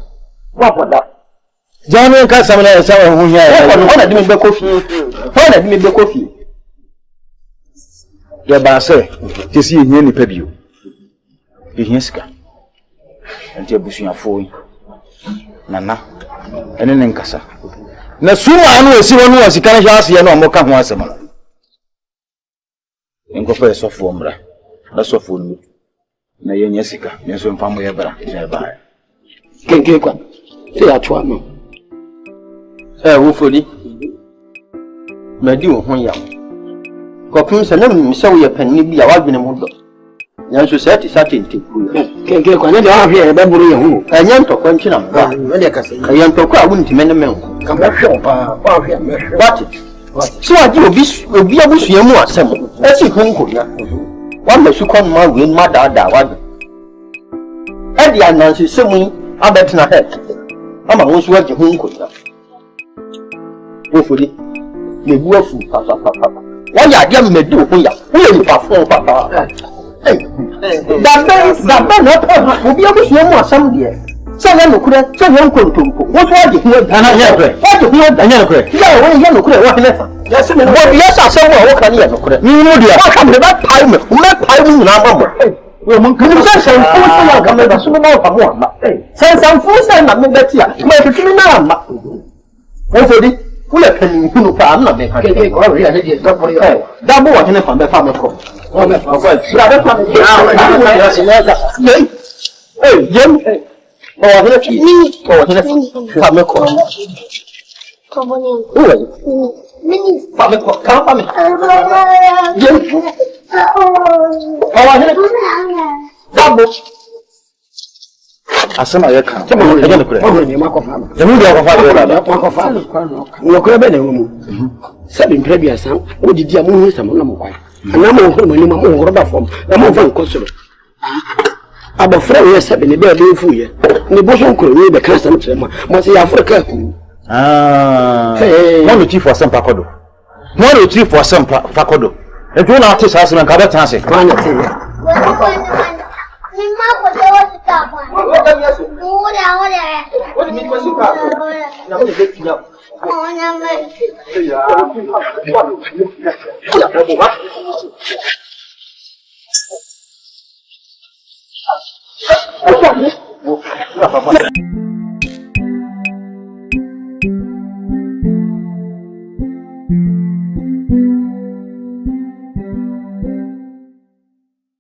Wa da. Janu ka samana sawa hu ya. Ona dimi be kofi. Ona dimi be kofi. Ya ba se tesi ehia ni pabio ehia sika anti abusuafo yi nana ene ne nkasa na suma anu esi wonu asika na hwase ya na omoka ho asem no enkofa esofo mra na sofo nu na yenya sika nso mfamo ye bra je ba kenke kwa te atwa no wo fodi madi wo ho yawo Kopim se na mse wo ye panni bia wadwene mu do. Nyanso se ti satenti ku. Kenke kwa ne de wa hwe e baburu ye hu. Anya ntokwa nkyina mo. Me de kase. Anya ntokwa a wunti mene men. Ka ba hwe pa, wa hwe me hwe. What? So adi obi abusua mu asem. Esi hunko ya. Wa ma su kon ma we ma da wa. Edi anansi semu abɛtena head ama wo nso agye ho nkɔnya wofori mebu afu papa wɔyɛ adeɛ no madi wo ho ya woyɛ nipa fo papa dabɛ na ɔpɛ ha obi abusua mu asɛm deɛ sɛ yɛ nokorɛ sɛ yɛ nkontompo wo so agye ho adana yɛ nokorɛ agye ho adana yɛ nokorɛ yɛ nokorɛ wɔ hene fa yɛ sɛ asɛm a wɔka no yɛ nokorɛ mu deɛ wɔka me bɛpae mu nyinaa ma mo sɛ sɛmfo sɛ na nka mɛba so mema wɔfa mo amma sɛmfo sɛ na mebɛte a matwetweme no amma wofodi woyɛ panimhunu paa na meka dabo wɔ hene fa bɛfa mekɔ asema yeka ejene kure jamu dia ko fa no kure be na mu sabi mpre bia san o didi amu hu sam na mo kwa ana mo hu mani mo hu roba fom na mo fa nkosoro abofra we sabi ne be be fu ye ne bo so nkuro we be kan sam kire mo se ya afrika ku mo chief for some pakodo mo chief for some pakodo e jo na ate sa asema ka be tan ase kwa na te Mima ko te o ti ta pa. Ora. mi ko si pa. Na mo de tinya. Onya me. Ya.